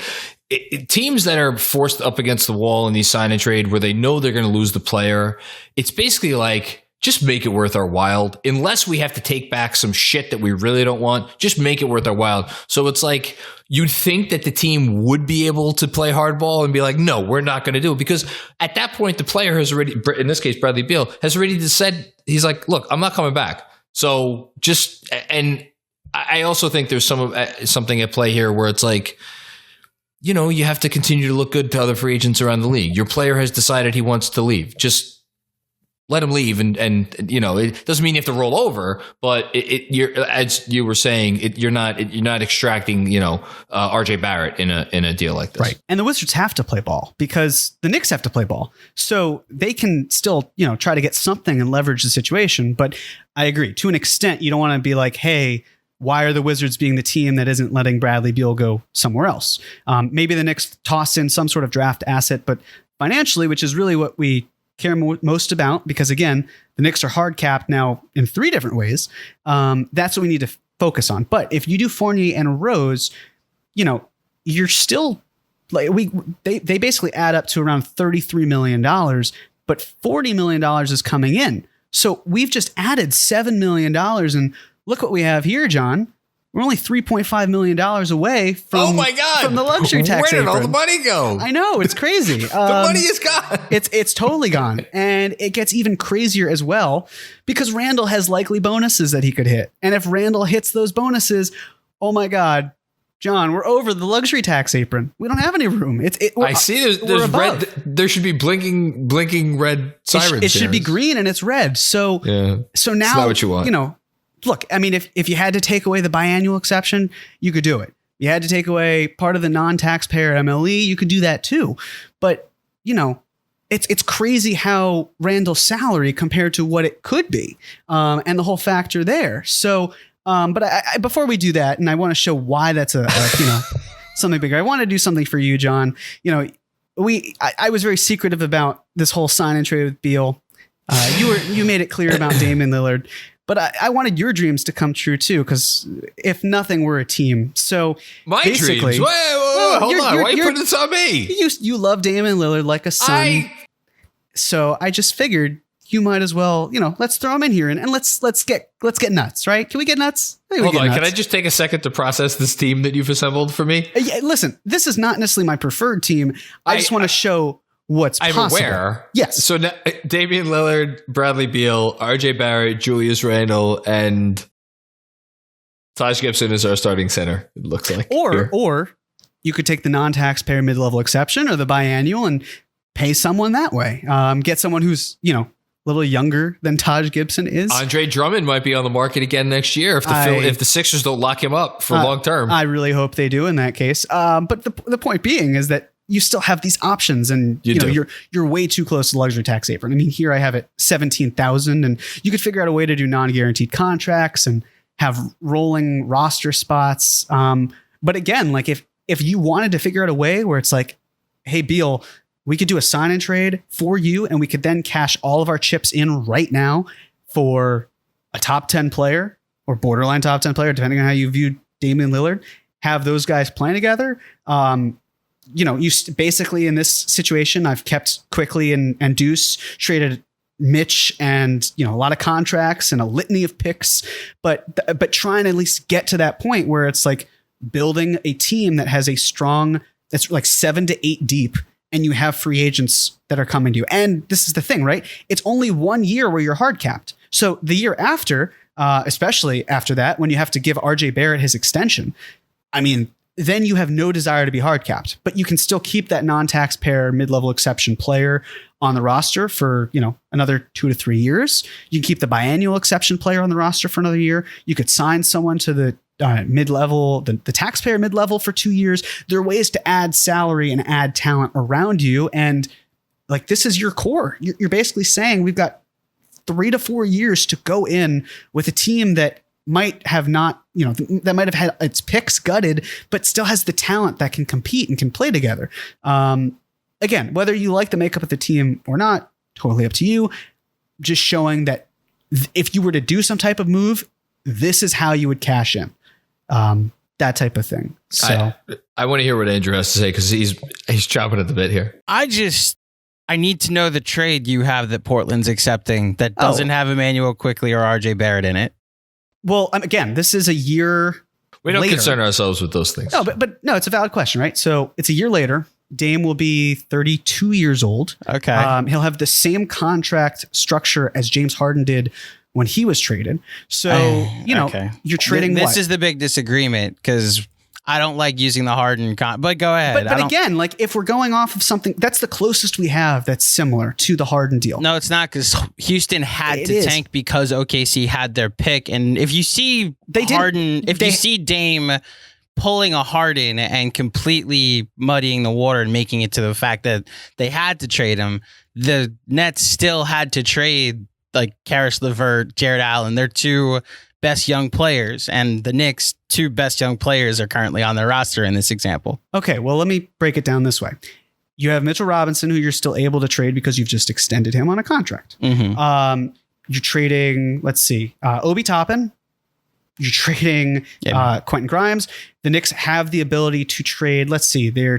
teams that are forced up against the wall in these sign and trade where they know they're going to lose the player. It's basically like, just make it worth our while. Unless we have to take back some shit that we really don't want, just make it worth our while. So it's like you'd think that the team would be able to play hardball and be like, no, we're not going to do it. Because at that point, the player has already, in this case, Bradley Beal, has already said, he's like, look, I'm not coming back. So just, and I also think there's something at play here where it's like, you have to continue to look good to other free agents around the league. Your player has decided he wants to leave. Just let him leave, and it doesn't mean you have to roll over, but you're, as you were saying, you're not extracting RJ Barrett in a deal like this, right? And the Wizards have to play ball because the Knicks have to play ball, so they can still try to get something and leverage the situation. But I agree, to an extent, you don't want to be like, hey, why are the Wizards being the team that isn't letting Bradley Beal go somewhere else? Maybe the Knicks toss in some sort of draft asset, but financially, which is really what we care most about, because again, the Knicks are hard capped now in 3 different ways. That's what we need to focus on. But if you do Fournier and Rose, you're still like they basically add up to around $33 million, but $40 million is coming in. So we've just added $7 million, and look what we have here, John. We're only $3.5 million away from, from the luxury tax. Where did apron. all the money go? I know, it's crazy. The money is gone. It's totally gone. And it gets even crazier as well because Randall has likely bonuses that he could hit. And if Randall hits those bonuses, oh my God, John, we're over the luxury tax apron. We don't have any room. I see there's red. There should be blinking red sirens. It should be green and it's red. So now, it's not what you want. Look, I mean, if you had to take away the biannual exception, you could do it. You had to take away part of the non-taxpayer MLE, you could do that too. But, it's crazy how Randall's salary compared to what it could be, and the whole factor there. So, but I before we do that, and I want to show why that's something bigger. I want to do something for you, John. I was very secretive about this whole sign and trade with Beal. You made it clear about Damian Lillard. But I wanted your dreams to come true too, because if nothing, we're a team. So my dreams. Wait, hold on. Why are you putting this on me? You love Damian Lillard like a son. So I just figured you might as well, let's throw him in here and let's get nuts, right? Can we get nuts? Hold on. Can I just take a second to process this team that you've assembled for me? Yeah, listen, this is not necessarily my preferred team. I just want to show what's possible. I'm aware. Yes. So now, Damian Lillard, Bradley Beal, RJ Barrett, Julius Randle, and Taj Gibson is our starting center, it looks like. Or you could take the non-taxpayer mid-level exception or the biannual and pay someone that way. Get someone who's, a little younger than Taj Gibson is. Andre Drummond might be on the market again next year if the Sixers don't lock him up for long term. I really hope they do in that case. But the point being is that you still have these options, and you're way too close to the luxury tax apron. I mean, here I have it 17,000, and you could figure out a way to do non-guaranteed contracts and have rolling roster spots. But again, like if you wanted to figure out a way where it's like, hey, Beal, we could do a sign and trade for you, and we could then cash all of our chips in right now for a top 10 player or borderline top 10 player, depending on how you view Damian Lillard, have those guys playing together. Basically in this situation, I've kept Quickly and Deuce, traded Mitch, and a lot of contracts and a litany of picks, but trying to at least get to that point where it's like building a team that has that's like 7 to 8 deep, and you have free agents that are coming to you. And this is the thing, right? It's only 1 year where you're hard capped. So the year after, especially after that, when you have to give RJ Barrett his extension, I mean, then you have no desire to be hard capped, but you can still keep that non-taxpayer mid-level exception player on the roster for, another 2 to 3 years. You can keep the biannual exception player on the roster for another year. You could sign someone to the mid-level, the taxpayer mid-level for 2 years. There are ways to add salary and add talent around you. And like, this is your core. You're basically saying we've got 3 to 4 years to go in with a team that might have not, that might have had its picks gutted, but still has the talent that can compete and can play together. Again, whether you like the makeup of the team or not, totally up to you. Just showing that if you were to do some type of move, this is how you would cash in. That type of thing. So I want to hear what Andrew has to say, because he's chomping at the bit here. I need to know the trade you have that Portland's accepting that doesn't have Emmanuel Quickley or RJ Barrett in it. Well, again, this is a year. We don't later. concern ourselves with those things. No, but no, it's a valid question, right? So it's a year later. Dame will be 32 years old. Okay. He'll have the same contract structure as James Harden did when he was traded. So, okay. You're trading This is the big disagreement, because I don't like using the Harden but go ahead. But again, like, if we're going off of something, that's the closest we have that's similar to the Harden deal. No, it's not, because Houston had to tank because OKC had their pick. And if you see you see Dame pulling a Harden and completely muddying the water and making it to the fact that they had to trade him, the Nets still had to trade like Karis LeVert, Jared Allen. They're two best young players, and the Knicks' two best young players are currently on their roster in this example. Okay, well, let me break it down this way. You have Mitchell Robinson, who you're still able to trade because you've just extended him on a contract. Mm-hmm. You're trading, let's see, Obi Toppin. You're trading Quentin Grimes. The Knicks have the ability to trade, let's see, their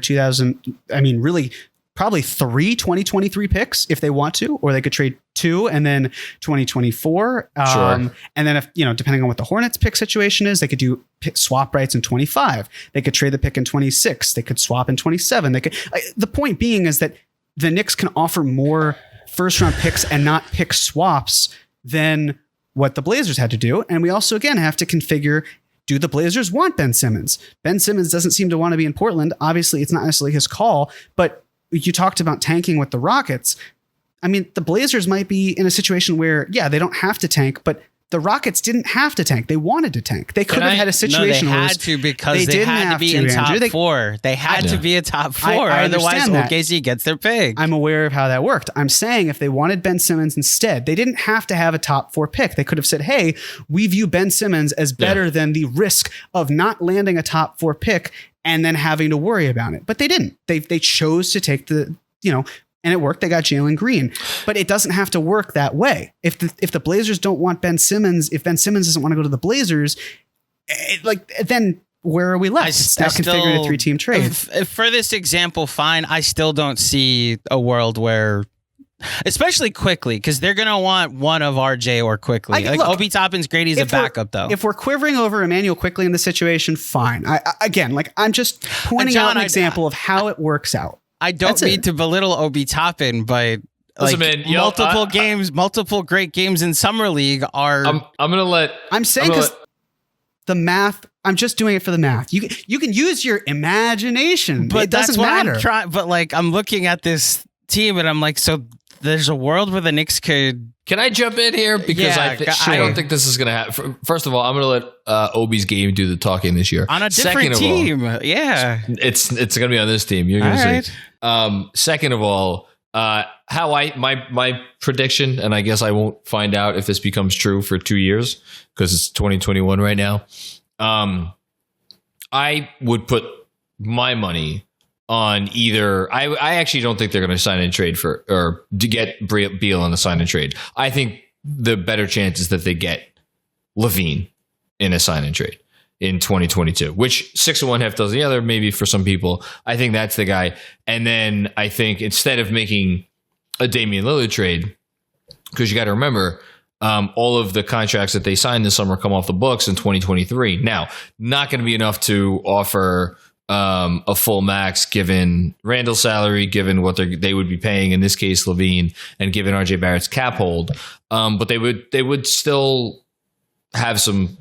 probably 3 2023 picks if they want to, or they could trade 2 and then 2024. Sure. And then if, depending on what the Hornets pick situation is, they could do swap rights in 25. They could trade the pick in 26. They could swap in 27. The point being is that the Knicks can offer more first round picks and not pick swaps than what the Blazers had to do. And we also, again, have to configure, do the Blazers want Ben Simmons? Ben Simmons doesn't seem to want to be in Portland. Obviously, it's not necessarily his call, but you talked about tanking with the Rockets. I mean, the Blazers might be in a situation where, they don't have to tank, but the Rockets didn't have to tank. They wanted to tank. They could have had a situation where they had to, because they had to be in top 4. They had to be a top 4. Otherwise, OKC gets their pick. I'm aware of how that worked. I'm saying if they wanted Ben Simmons instead, they didn't have to have a top 4 pick. They could have said, hey, we view Ben Simmons as better than the risk of not landing a top 4 pick and then having to worry about it. But they didn't. They chose to take and it worked. They got Jalen Green, but it doesn't have to work that way. If the Blazers don't want Ben Simmons, if Ben Simmons doesn't want to go to the Blazers, then where are we left? It's now configuring a 3-team trade. For this example, fine. I still don't see a world where, especially Quickly, because they're going to want one of RJ or Quickly. Obi Toppin's great. He's a backup, though. If we're quivering over Emmanuel Quickley in this situation, fine. I'm just pointing out an example of how it works out. I don't mean to belittle Obi Toppin, but multiple great games in Summer League are. I'm saying because the math. I'm just doing it for the math. You can use your imagination, but it doesn't matter. I'm looking at this team and I'm like, so there's a world where the Knicks could. Can I jump in here? Because I don't think this is going to happen. First of all, I'm going to let Obi's game do the talking this year. On a different team. It's going to be on this team. You're going to see. Second of all, my prediction, and I guess I won't find out if this becomes true for 2 years because it's 2021 right now. I would put my money on either. I actually don't think they're going to sign and trade or to get Beal on the sign and trade. I think the better chance is that they get LaVine in a sign and trade in 2022, which 6 of one, half dozen the other, maybe for some people. I think that's the guy. And then I think instead of making a Damian Lillard trade, because you got to remember, all of the contracts that they signed this summer come off the books in 2023. Now, not going to be enough to offer a full max given Randall's salary, given what they would be paying, in this case LaVine, and given RJ Barrett's cap hold. But they would still have some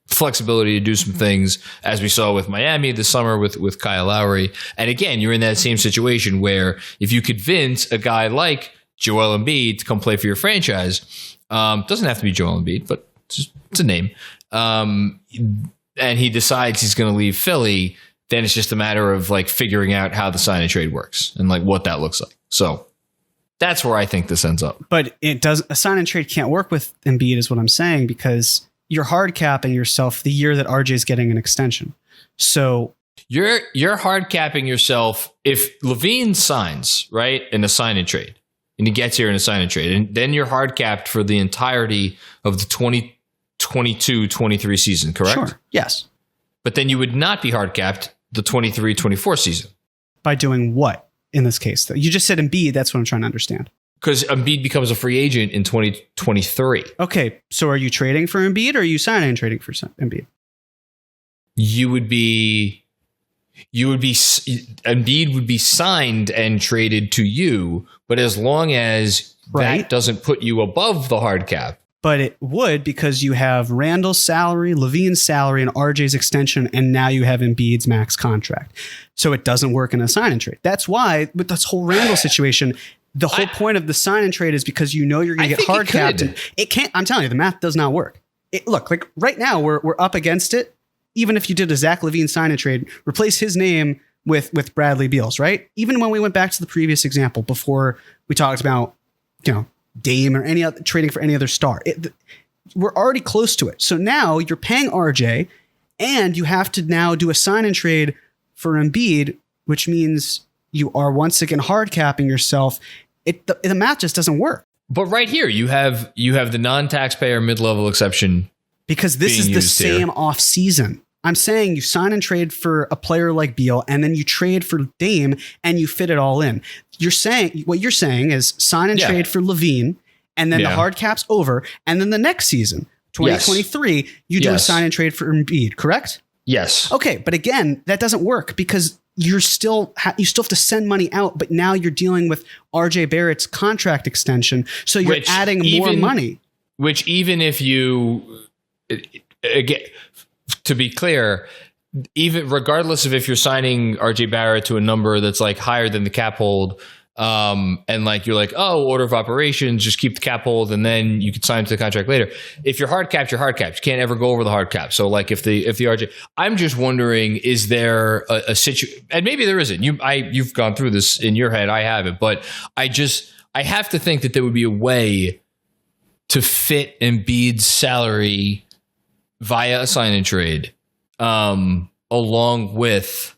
flexibility to do some things, as we saw with Miami this summer with Kyle Lowry. And again, you're in that same situation where if you convince a guy like Joel Embiid to come play for your franchise, doesn't have to be Joel Embiid, but it's a name. and he decides he's going to leave Philly, then it's just a matter of like figuring out how the sign and trade works and like what that looks like. So that's where I think this ends up. But a sign and trade can't work with Embiid is what I'm saying, because you're hard capping yourself the year that RJ is getting an extension. So you're hard capping yourself if LaVine signs, right, in a sign and trade, and he gets here in a sign and trade, and then you're hard capped for the entirety of the 2022-23 season, correct? Sure. Yes. But then you would not be hard capped the 23-24 season. By doing what in this case, though? You just said Embiid. That's what I'm trying to understand. Because Embiid becomes a free agent in 2023. Okay, so are you trading for Embiid, or are you signing and trading for Embiid? Embiid would be signed and traded to you, but as long as that doesn't put you above the hard cap. But it would, because you have Randall's salary, LaVine's salary, and RJ's extension, and now you have Embiid's max contract. So it doesn't work in a sign and trade. That's why with this whole Randall situation, the whole point of the sign and trade is because you know you're going to get hard capped. It can't. I'm telling you, the math does not work. Look, like right now we're up against it. Even if you did a Zach LaVine sign and trade, replace his name with Bradley Beal's, right? Even when we went back to the previous example before we talked about, Dame or any other trading for any other star, we're already close to it. So now you're paying RJ, and you have to now do a sign and trade for Embiid, which means you are once again hard capping yourself. The math just doesn't work. But right here, you have the non-taxpayer mid-level exception, because this is the same off season. I'm saying you sign and trade for a player like Beal, and then you trade for Dame, and you fit it all in. What you're saying is sign and trade for LaVine, and then the hard cap's over, and then the next season, 2023, you do a sign and trade for Embiid, correct? Yes. Okay, but again, that doesn't work because you still have to send money out, but now you're dealing with RJ Barrett's contract extension, so you're adding more money. Which even if you, again, to be clear, even regardless of if you're signing RJ Barrett to a number that's like higher than the cap hold, and like you're like, oh, order of operations, just keep the cap hold, and then you can sign to the contract later. If you're hard capped, you're hard capped. You can't ever go over the hard cap. So like if the RJ, I'm just wondering, is there a situation? And maybe there isn't. You've gone through this in your head. I haven't, but I have to think that there would be a way to fit Embiid's salary via a sign and trade, along with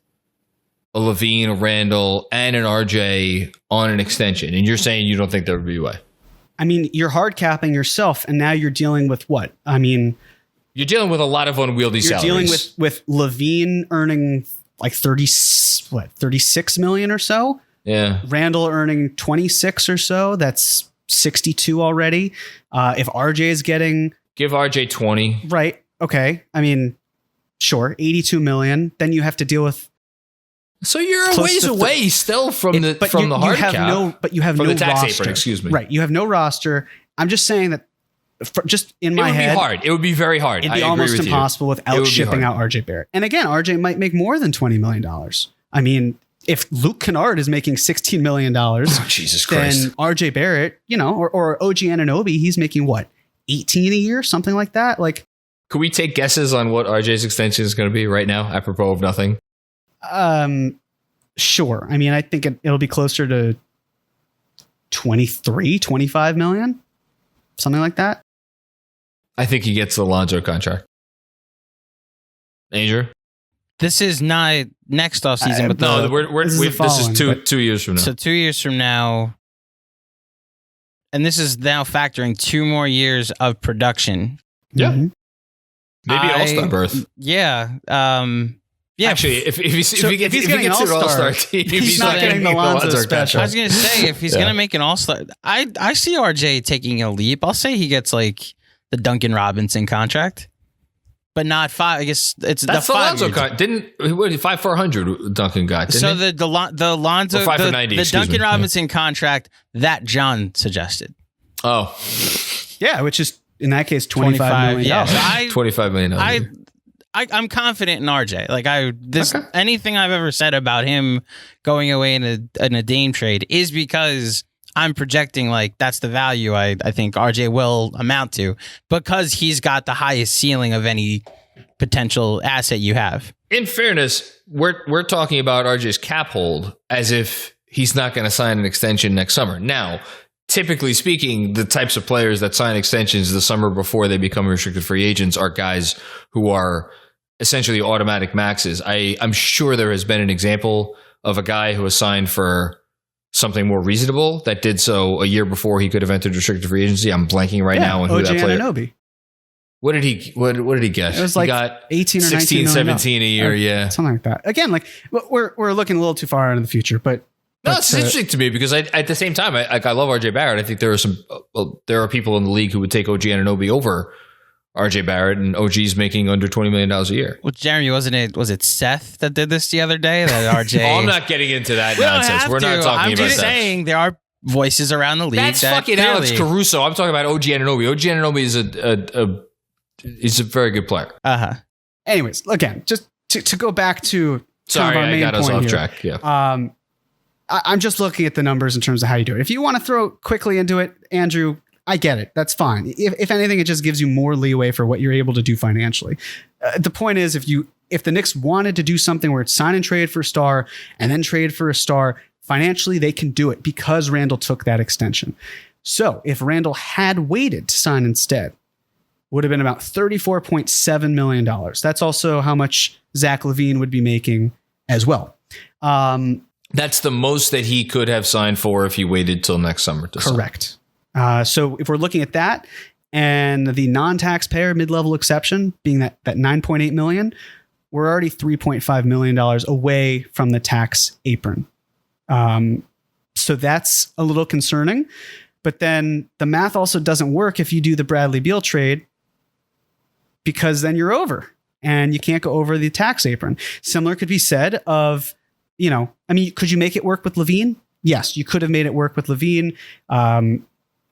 a LaVine, a Randall, and an RJ on an extension. And you're saying you don't think there would be a way? I mean, you're hard capping yourself, and now you're dealing with what? I mean, you're dealing with a lot of unwieldy salaries. You're dealing with LaVine earning like 36 million or so. Yeah. Randall earning 26 or so. That's 62 already. If RJ is getting, give RJ 20. Right. Okay. I mean, sure. 82 million. Then you have to deal with. So you're a ways away still from the hard cap. But you have no tax roster. Apron, excuse me. Right. You have no roster. I'm just saying that just in my head. It would be hard. It would be very hard. It'd be almost impossible without shipping out RJ Barrett. And again, RJ might make more than $20 million. I mean, if Luke Kennard is making $16 million, Jesus Christ, then RJ Barrett, or OG Anunoby, he's making what, 18 a year, something like that. Like, could we take guesses on what RJ's extension is going to be right now, apropos of nothing? Sure. I mean, I think it'll be closer to 23, 25 million, something like that. I think he gets the Lonzo contract. Andrew? This is not next offseason, but this is 2 years from now. So 2 years from now, and this is now factoring 2 more years of production. Yeah. Mm-hmm. Maybe All-Star berth. Yeah. Yeah. Actually, if he gets an All-Star team, he's not getting the Lonzo special. I was going to say, if he's going to make an All-Star, I see RJ taking a leap. I'll say he gets like the Duncan Robinson contract. But not 5. I guess it's that's the 5 Lonzo contract. Didn't 5,400 Duncan got? Didn't so he? the Lonzo, 5 for 90, the Duncan Robinson contract that John suggested. Oh, yeah, which is in that case $25 million. Yeah, so $25 million. I'm confident in RJ. Like anything I've ever said about him going away in a Dame trade is because I'm projecting like that's the value I think RJ will amount to, because he's got the highest ceiling of any potential asset you have. In fairness, we're talking about RJ's cap hold as if he's not going to sign an extension next summer. Now, typically speaking, the types of players that sign extensions the summer before they become restricted free agents are guys who are essentially automatic maxes. I'm sure there has been an example of a guy who was signed for something more reasonable that did so a year before he could have entered restricted free agency. I'm blanking right now on who that player. Anunoby. What did he get? It was like he got 18 or 16, 17 a year, yeah. Something like that. Again, like we're looking a little too far into the future, but no, it's interesting to me because at the same time, I love RJ Barrett. I think there are people in the league who would take OG Anunoby over RJ Barrett, and OG's making under $20 million a year. Well, Jeremy, was it Seth that did this the other day? That RJ. I'm not getting into that nonsense. We're not talking about that. I'm just saying there are voices around the league. That's fucking Alex Caruso. I'm talking about OG Anunoby. OG Anunoby is a very good player. Anyways, again, just to go back to sorry, our main I got us off here, track. Yeah. I'm just looking at the numbers in terms of how you do it. If you want to throw quickly into it, Andrew, I get it. That's fine. If anything, it just gives you more leeway for what you're able to do financially. The point is, if the Knicks wanted to do something where it's sign and trade for a star and then trade for a star, financially they can do it because Randall took that extension. So if Randall had waited to sign instead, would have been about $34.7 million. That's also how much Zach LaVine would be making as well. That's the most that he could have signed for if he waited till next summer to sign. Correct. So if we're looking at that and the non-taxpayer mid-level exception being that $9.8 million, we're already $3.5 million away from the tax apron. So that's a little concerning. But then the math also doesn't work if you do the Bradley Beal trade, because then you're over and you can't go over the tax apron. Similar could be said of, could you make it work with LaVine? Yes, you could have made it work with LaVine.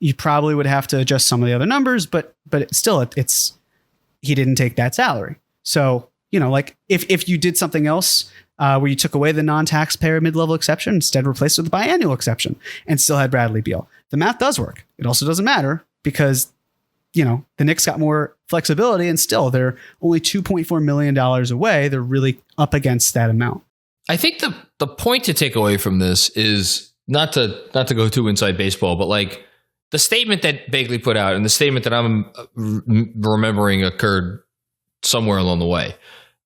You probably would have to adjust some of the other numbers, but still, he didn't take that salary. So, like if you did something else where you took away the non-taxpayer mid-level exception, instead replaced it with the biannual exception and still had Bradley Beal, the math does work. It also doesn't matter because, the Knicks got more flexibility and still they're only $2.4 million away. They're really up against that amount. I think the point to take away from this is not to go too inside baseball, but like the statement that Bagley put out and the statement that I'm remembering occurred somewhere along the way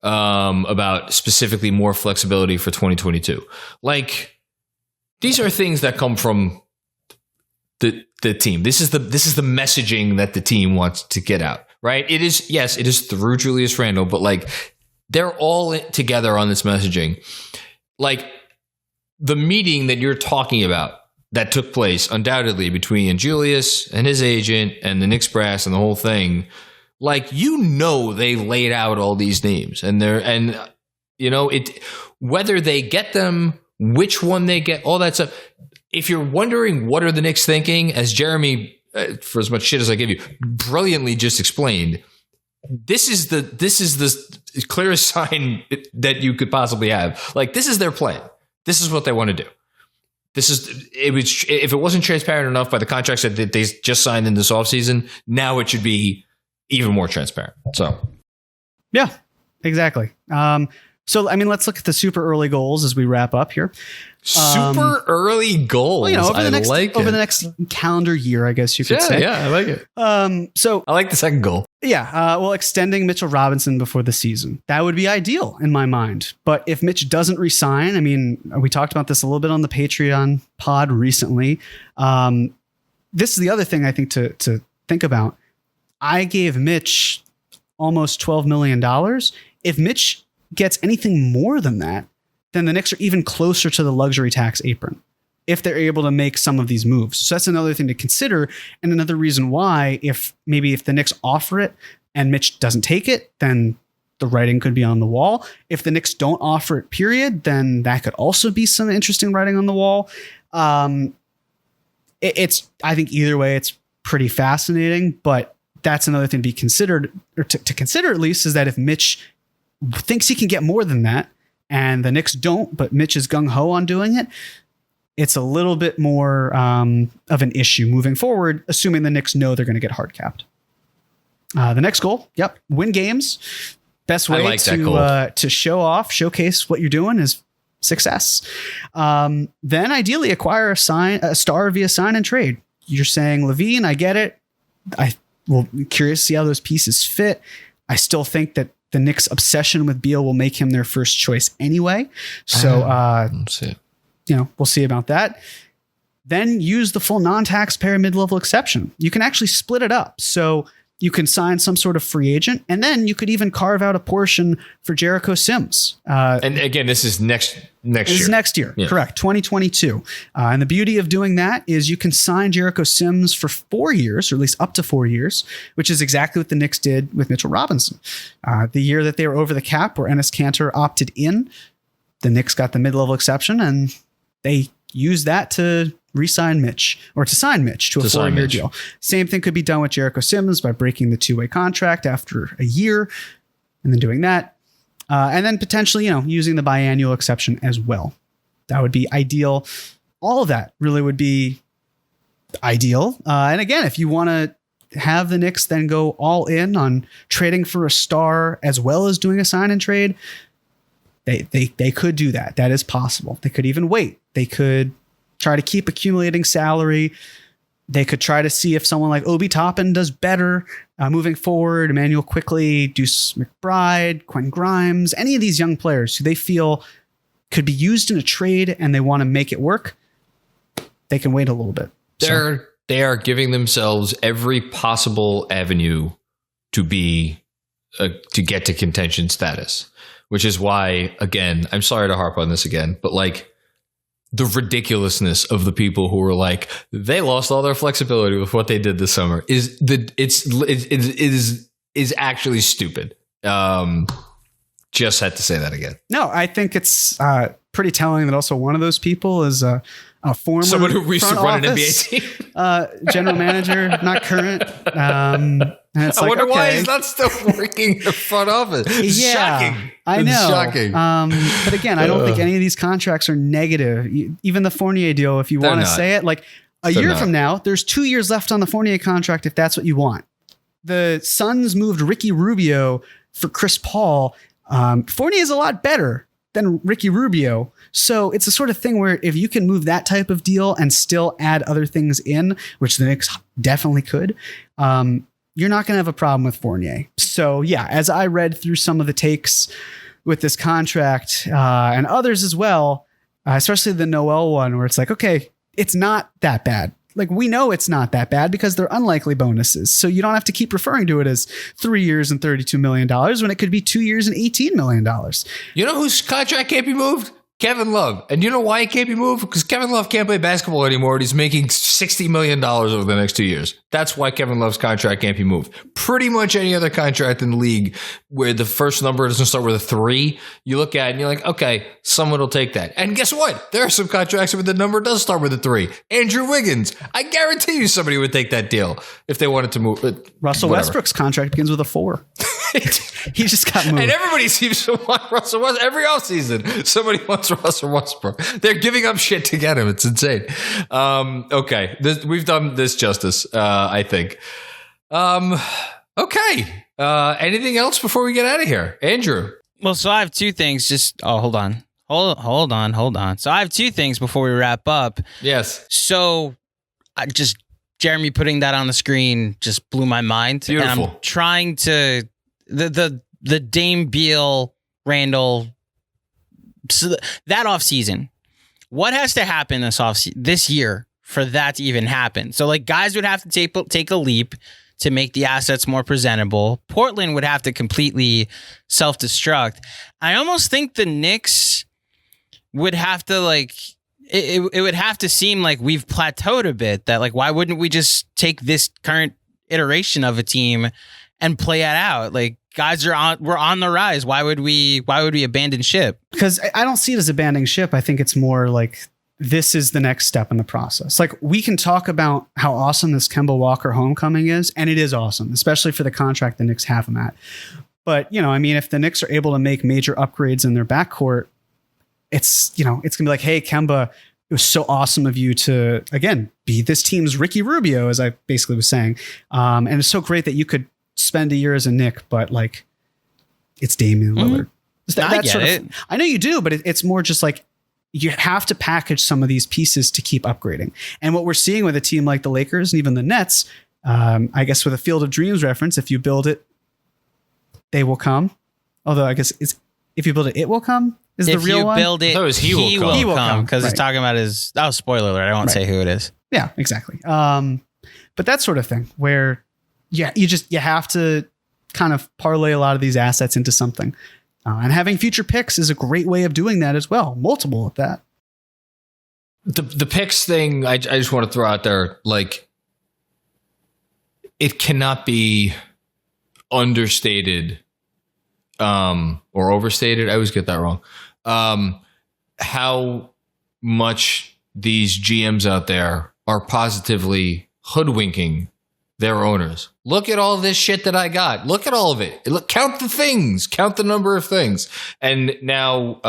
about specifically more flexibility for 2022. Like these are things that come from the team. This is the messaging that the team wants to get out, right? It is through Julius Randle, but like they're all together on this messaging. Like the meeting that you're talking about that took place undoubtedly between Julius and his agent and the Knicks brass and the whole thing. Like, they laid out all these names whether they get them, which one they get, all that stuff. If you're wondering what are the Knicks thinking, as Jeremy, for as much shit as I give you, brilliantly just explained, this is the clearest sign that you could possibly have. Like, this is their plan. This is what they want to do. If it wasn't transparent enough by the contracts that they just signed in this offseason, now it should be even more transparent. So, yeah, exactly. So, let's look at the super early goals as we wrap up here. Super early goals. Well, over the next calendar year, I guess you could say. Yeah, I like it. So I like the second goal. Yeah. Extending Mitchell Robinson before the season. That would be ideal in my mind. But if Mitch doesn't resign, we talked about this a little bit on the Patreon pod recently. This is the other thing I think to think about. I gave Mitch almost $12 million. If Mitch gets anything more than that, then the Knicks are even closer to the luxury tax apron if they're able to make some of these moves. So that's another thing to consider. And another reason why, if the Knicks offer it and Mitch doesn't take it, then the writing could be on the wall. If the Knicks don't offer it, period, then that could also be some interesting writing on the wall. I think either way, it's pretty fascinating, but that's another thing to be considered, or to consider at least, is that if Mitch thinks he can get more than that, and the Knicks don't, but Mitch is gung-ho on doing it, it's a little bit more of an issue moving forward, assuming the Knicks know they're going to get hard capped. The next goal, win games. Best way to showcase what you're doing is success. Then ideally acquire a star via sign and trade. You're saying LaVine, I get it. I will be curious to see how those pieces fit. I still think that the Knicks' obsession with Beal will make him their first choice anyway. So, we'll see about that. Then use the full non-taxpayer mid-level exception. You can actually split it up. So you can sign some sort of free agent, and then you could even carve out a portion for Jericho Sims. And again, this is next year. This is next year, yeah. Correct, 2022. And the beauty of doing that is you can sign Jericho Sims for 4 years, or at least up to 4 years, which is exactly what the Knicks did with Mitchell Robinson. The year that they were over the cap, where Enes Kanter opted in, the Knicks got the mid-level exception, and they used that to re-sign Mitch, or to sign Mitch to a 4-year deal. Same thing could be done with Jericho Sims by breaking the 2-way contract after a year and then doing that. And then potentially, using the biannual exception as well. That would be ideal. All of that really would be ideal. And again, if you want to have the Knicks then go all in on trading for a star as well as doing a sign and trade, they could do that. That is possible. They could even wait. They could try to keep accumulating salary. They could try to see if someone like Obi Toppin does better moving forward. Emmanuel Quickley, Deuce McBride, Quentin Grimes, any of these young players who they feel could be used in a trade and they want to make it work. They can wait a little bit. They are giving themselves every possible avenue to get to contention status, which is why, again, I'm sorry to harp on this again, but like, the ridiculousness of the people who were like, they lost all their flexibility with what they did this summer is actually stupid. Just had to say that again. No, I think it's pretty telling that also one of those people is a former someone who used to run an NBA team, general manager, not current. And it's I wonder why he's not still working in the front office. It's shocking. I know. It's shocking. But again, I don't think any of these contracts are negative. Even the Fournier deal, if you want to say it, like a year from now, there's 2 years left on the Fournier contract if that's what you want. The Suns moved Ricky Rubio for Chris Paul. Fournier is a lot better than Ricky Rubio. So it's the sort of thing where if you can move that type of deal and still add other things in, which the Knicks definitely could, you're not going to have a problem with Fournier. So yeah, as I read through some of the takes with this contract and others as well, especially the Noel one where it's like, okay, it's not that bad. Like we know it's not that bad because they're unlikely bonuses. So you don't have to keep referring to it as 3 years and $32 million when it could be 2 years and $18 million. You know whose contract can't be moved? Kevin Love. And you know why he can't be moved? Because Kevin Love can't play basketball anymore and he's making $60 million over the next 2 years. That's why Kevin Love's contract can't be moved. Pretty much any other contract in the league where the first number doesn't start with a 3, you look at it and you're like, okay, someone will take that. And guess what? There are some contracts where the number does start with a 3. Andrew Wiggins. I guarantee you somebody would take that deal if they wanted to move. Russell Westbrook's contract begins with a 4. He just got moved. And everybody seems to want Russell Westbrook. Every offseason, somebody wants Russell Westbrook. They're giving up shit to get him. It's insane. Okay. We've done this justice, I think. Okay. Anything else before we get out of here? Andrew? Well, so I have 2 things. Hold on. So I have 2 things before we wrap up. Yes. So Jeremy putting that on the screen just blew my mind. Beautiful. And I'm trying to... The Dame Beal Randall, so that offseason, what has to happen this year for that to even happen? So like guys would have to take a leap to make the assets more presentable. Portland would have to completely self-destruct. I almost think the Knicks would have to it would have to seem like we've plateaued a bit, that like, why wouldn't we just take this current iteration of a team and play it out? Like guys we're on the rise. Why would we abandon ship? Because I don't see it as abandoning ship. I think it's more like this is the next step in the process. Like we can talk about how awesome this Kemba Walker homecoming is, and it is awesome, especially for the contract the Knicks have him at. But if the Knicks are able to make major upgrades in their backcourt, it's gonna be like, hey, Kemba, it was so awesome of you to again be this team's Ricky Rubio, as I basically was saying, and it's so great that you could spend a year as a Knick, but like it's Damian Lillard. I get it. I know you do, but it's more just like you have to package some of these pieces to keep upgrading. And what we're seeing with a team like the Lakers and even the Nets, I guess with a Field of Dreams reference, if you build it, they will come. Although I guess it's if you build it, it will come. Is the real one? If you build it, he will come because it's talking about his. Oh, spoiler alert! I won't say who it is. Yeah, exactly. But that sort of thing where, you have to kind of parlay a lot of these assets into something, and having future picks is a great way of doing that as well. Multiple at that. The picks thing, I just want to throw out there, like, it cannot be understated. Or overstated. I always get that wrong. How much these GMs out there are positively hoodwinking their owners. Look at all this shit that I got. Look at all of it. Look, count the things. Count the number of things. And now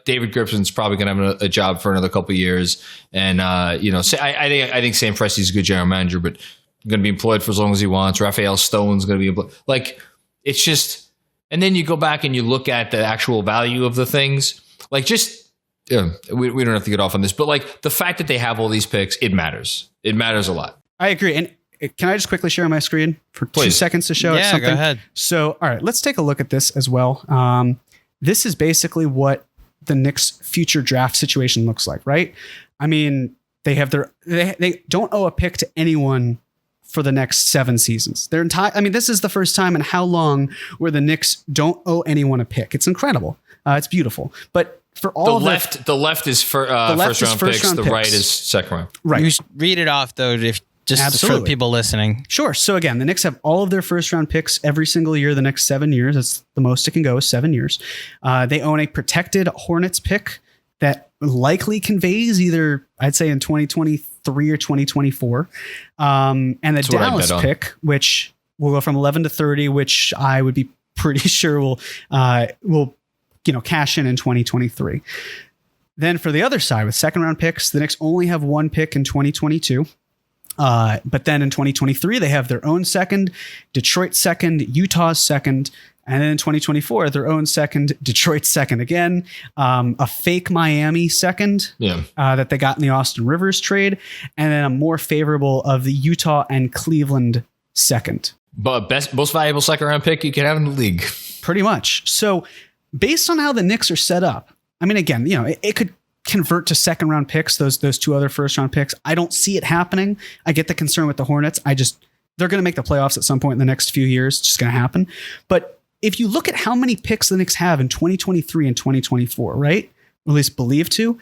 David Griffin's probably going to have a job for another couple of years. And I think Sam Presti's a good general manager, but going to be employed for as long as he wants. Raphael Stone's going to be employed. Like, it's just. And then you go back and you look at the actual value of the things. Like, just, we don't have to get off on this, but like the fact that they have all these picks, it matters. It matters a lot. I agree. And can I just quickly share my screen for 2 seconds to show it something? Yeah, go ahead. So, all right, let's take a look at this as well. This is basically what the Knicks' future draft situation looks like, right? I mean, they have they don't owe a pick to anyone for the next 7 seasons. This is the first time in how long where the Knicks don't owe anyone a pick. It's incredible. It's beautiful. But for all the left is first round picks. The right is second round. Right. You read it off though, for people listening. Sure. So again, the Knicks have all of their first round picks every single year, the next 7 years. That's the most it can go is 7 years. They own a protected Hornets pick that likely conveys either, I'd say, in 2023 or 2024. And the Dallas pick, which will go from 11 to 30, which I would be pretty sure will cash in 2023. Then for the other side, with second round picks, the Knicks only have 1 pick in 2022. But then in 2023, they have their own second, Detroit second, Utah's second, and then in 2024, their own second, Detroit second again, a fake Miami second that they got in the Austin Rivers trade, and then a more favorable of the Utah and Cleveland second. But most valuable second round pick you can have in the league. Pretty much. So based on how the Knicks are set up, I mean, again, it could convert to second round picks, those 2 other first round picks. I don't see it happening. I get the concern with the Hornets. They're going to make the playoffs at some point in the next few years. It's just going to happen. But if you look at how many picks the Knicks have in 2023 and 2024, right? Or at least believe to,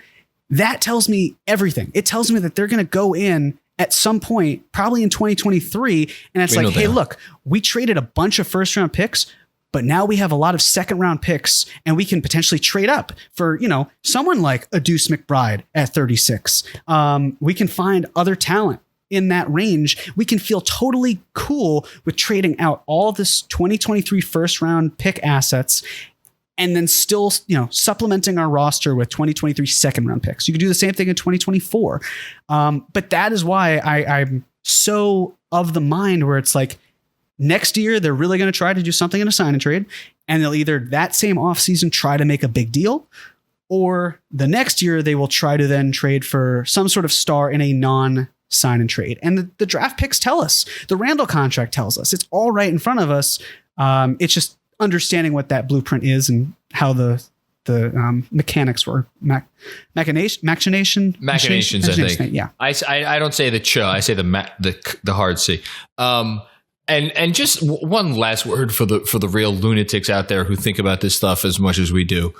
that tells me everything. It tells me that they're going to go in at some point, probably in 2023. And it's like, hey, look, we traded a bunch of first round picks, but now we have a lot of second round picks and we can potentially trade up for, someone like a Deuce McBride at 36. We can find other talent in that range. We can feel totally cool with trading out all this 2023 first round pick assets and then still, supplementing our roster with 2023 second round picks. You can do the same thing in 2024. But that is why I'm so of the mind where it's like next year, they're really going to try to do something in a sign and trade, and they'll either that same offseason try to make a big deal, or the next year they will try to then trade for some sort of star in a non-sign and trade. And the draft picks tell us, the Randall contract tells us, it's all right in front of us. It's just understanding what that blueprint is and how the mechanics were. Machinations, I think. Yeah. I don't say the ch, I say the hard C. And just one last word for the real lunatics out there who think about this stuff as much as we do.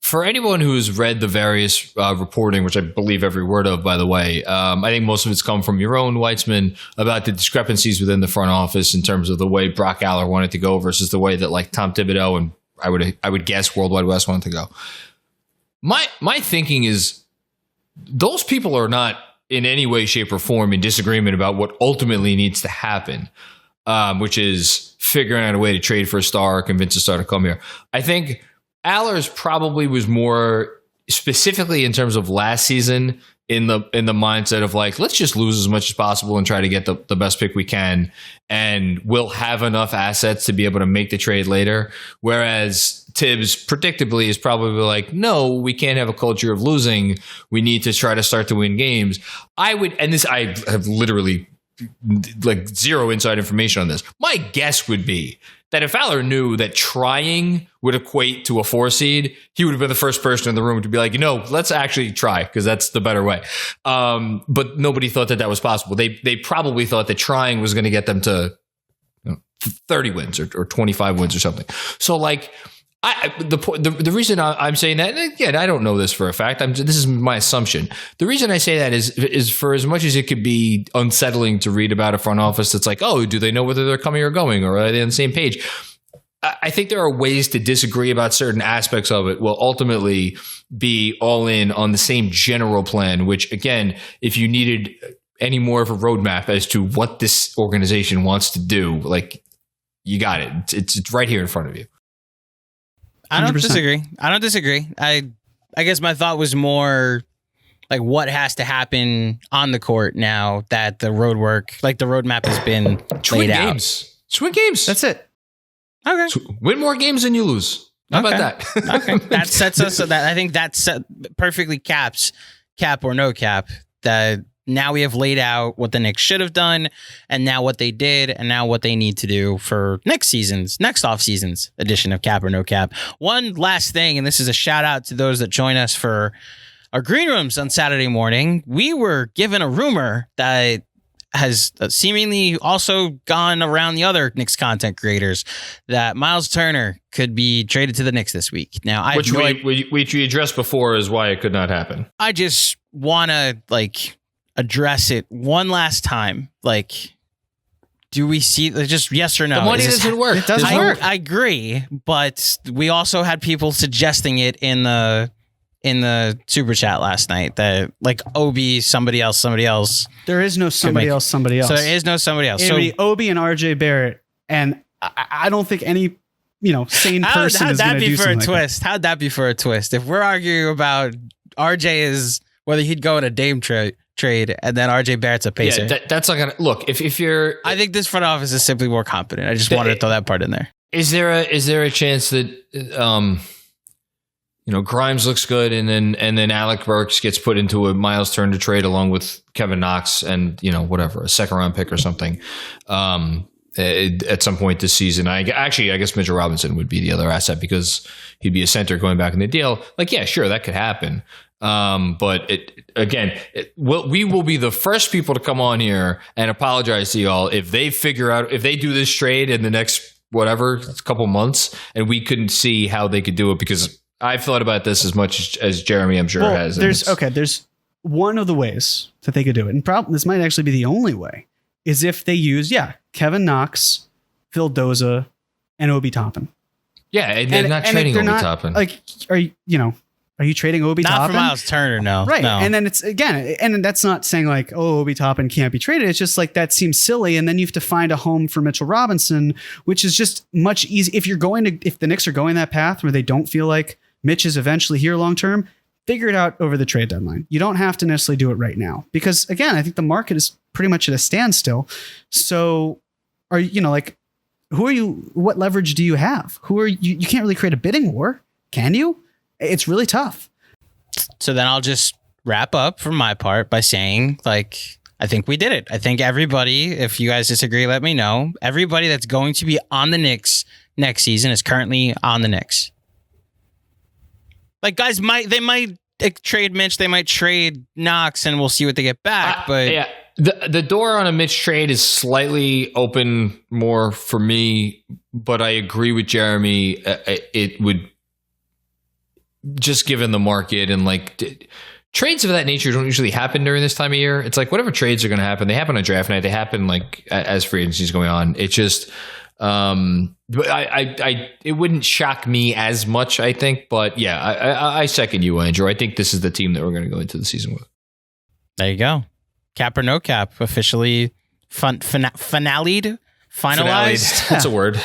For anyone who's read the various reporting, which I believe every word of, by the way, I think most of it's come from your own Weitzman about the discrepancies within the front office in terms of the way Brock Aller wanted to go versus the way that like Tom Thibodeau and I would guess World Wide West wanted to go. My thinking is those people are not in any way, shape, or form in disagreement about what ultimately needs to happen, which is figuring out a way to trade for a star or convince a star to come here. I think Aller's probably was more specifically in terms of last season in the mindset of like, let's just lose as much as possible and try to get the best pick we can, and we'll have enough assets to be able to make the trade later. Whereas Tibbs predictably is probably like, no, we can't have a culture of losing. We need to try to start to win games. I have literally like zero inside information on this. My guess would be that if Fowler knew that trying would equate to a 4 seed, he would have been the first person in the room to be like, let's actually try, because that's the better way. But nobody thought that was possible. They probably thought that trying was going to get them to 30 wins or 25 wins or something. So like, the reason I'm saying that, and again, I don't know this for a fact. This is my assumption. The reason I say that is for as much as it could be unsettling to read about a front office that's like, oh, do they know whether they're coming or going, or are they on the same page? I think there are ways to disagree about certain aspects of it will ultimately be all in on the same general plan, which again, if you needed any more of a roadmap as to what this organization wants to do, like, you got it. It's right here in front of you. I don't disagree. I guess my thought was more like what has to happen on the court now that the roadmap has been laid out. Just win games. That's it. Okay. So win more games than you lose. How about that? Okay. That sets us so that I think that perfectly cap or no cap, that now we have laid out what the Knicks should have done, and now what they did, and now what they need to do for next offseason's edition of Cap or No Cap. One last thing, and this is a shout out to those that join us for our green rooms on Saturday morning. We were given a rumor that has seemingly also gone around the other Knicks content creators that Miles Turner could be traded to the Knicks this week. Now, which we addressed before is why it could not happen. I just want to address it one last time. Do we see just yes or no? The money doesn't work. It doesn't work. I agree, but we also had people suggesting it in the super chat last night that Obi, somebody else. There is no somebody else. So there is no somebody else. So Obi and RJ Barrett, and I don't think any sane person is going to do something like that. How'd that be for a twist? If we're arguing about RJ is whether he'd go in a Dame trade, and then RJ Barrett's a Pacer. Yeah, that's not gonna look. If you're, I think this front office is simply more competent. I just wanted to throw that part in there. Is there a chance that Grimes looks good, and then Alec Burks gets put into a Miles Turner trade along with Kevin Knox and whatever, a second round pick or something at some point this season? I guess Mitchell Robinson would be the other asset because he'd be a center going back in the deal. Yeah, sure, that could happen. But we will be the first people to come on here and apologize to y'all if they do this trade in the next couple months, and we couldn't see how they could do it, because I've thought about this as much as Jeremy, I'm sure, has. There's one of the ways that they could do it, and this might actually be the only way, is if they use Kevin Knox, Phil Doza, and Obi Toppin. Yeah, and they're not trading Obi Toppin. Are you trading Obi Toppin? Not for Miles Turner, no. Right. No. And then and that's not saying Obi Toppin can't be traded. It's just that seems silly. And then you have to find a home for Mitchell Robinson, which is just much easier. If the Knicks are going that path where they don't feel like Mitch is eventually here long term, figure it out over the trade deadline. You don't have to necessarily do it right now, because again, I think the market is pretty much at a standstill. So who are you? What leverage do you have? Who are you? You can't really create a bidding war, can you? It's really tough. So then I'll just wrap up from my part by saying, I think we did it. I think everybody, if you guys disagree, let me know. Everybody that's going to be on the Knicks next season is currently on the Knicks. Guys they might trade Mitch, they might trade Knox, and we'll see what they get back. But yeah, the door on a Mitch trade is slightly open more for me, but I agree with Jeremy. It would, just given the market and trades of that nature don't usually happen during this time of year. It's whatever trades are going to happen, they happen on draft night. They happen as free agency is going on. It's just, but it wouldn't shock me as much, I think. But yeah, I second you, Andrew. I think this is the team that we're going to go into the season with. There you go. Cap or no cap, officially finalized. That's a word.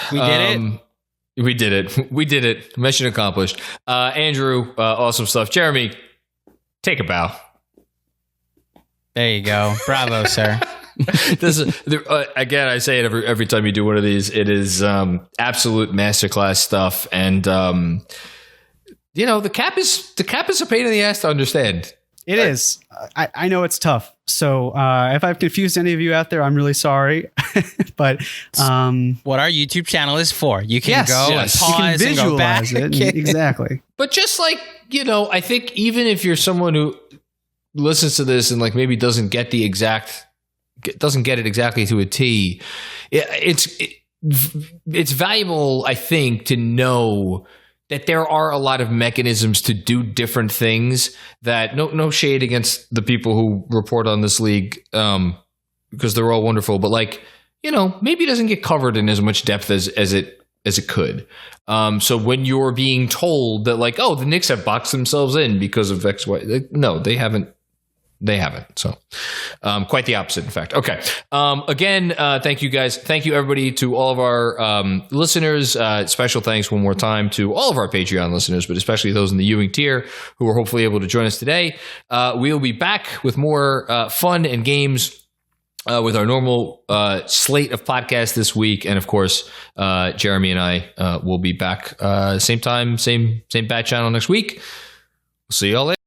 We did it. We did it. Mission accomplished. Andrew, awesome stuff. Jeremy, take a bow. There you go. Bravo, sir. Again, I say it every time you do one of these. It is absolute masterclass stuff, and the cap is a pain in the ass to understand. It is. I know it's tough. So if I've confused any of you out there, I'm really sorry. But what our YouTube channel is for, you can go and pause you can and visualize go back. it. Exactly. But just like I think even if you're someone who listens to this and like maybe doesn't get it exactly to a T, it's valuable, I think, to know that there are a lot of mechanisms to do different things. That no shade against the people who report on this league, because they're all wonderful, but maybe it doesn't get covered in as much depth as it could. So when you're being told that the Knicks have boxed themselves in because of X, Y, no, they haven't. They haven't. So quite the opposite, in fact. Okay. Again, thank you guys. Thank you, everybody, to all of our listeners. Special thanks one more time to all of our Patreon listeners, but especially those in the Ewing tier who were hopefully able to join us today. We'll be back with more fun and games with our normal slate of podcasts this week. And, of course, Jeremy and I will be back same time, same bat channel next week. We'll see you all later.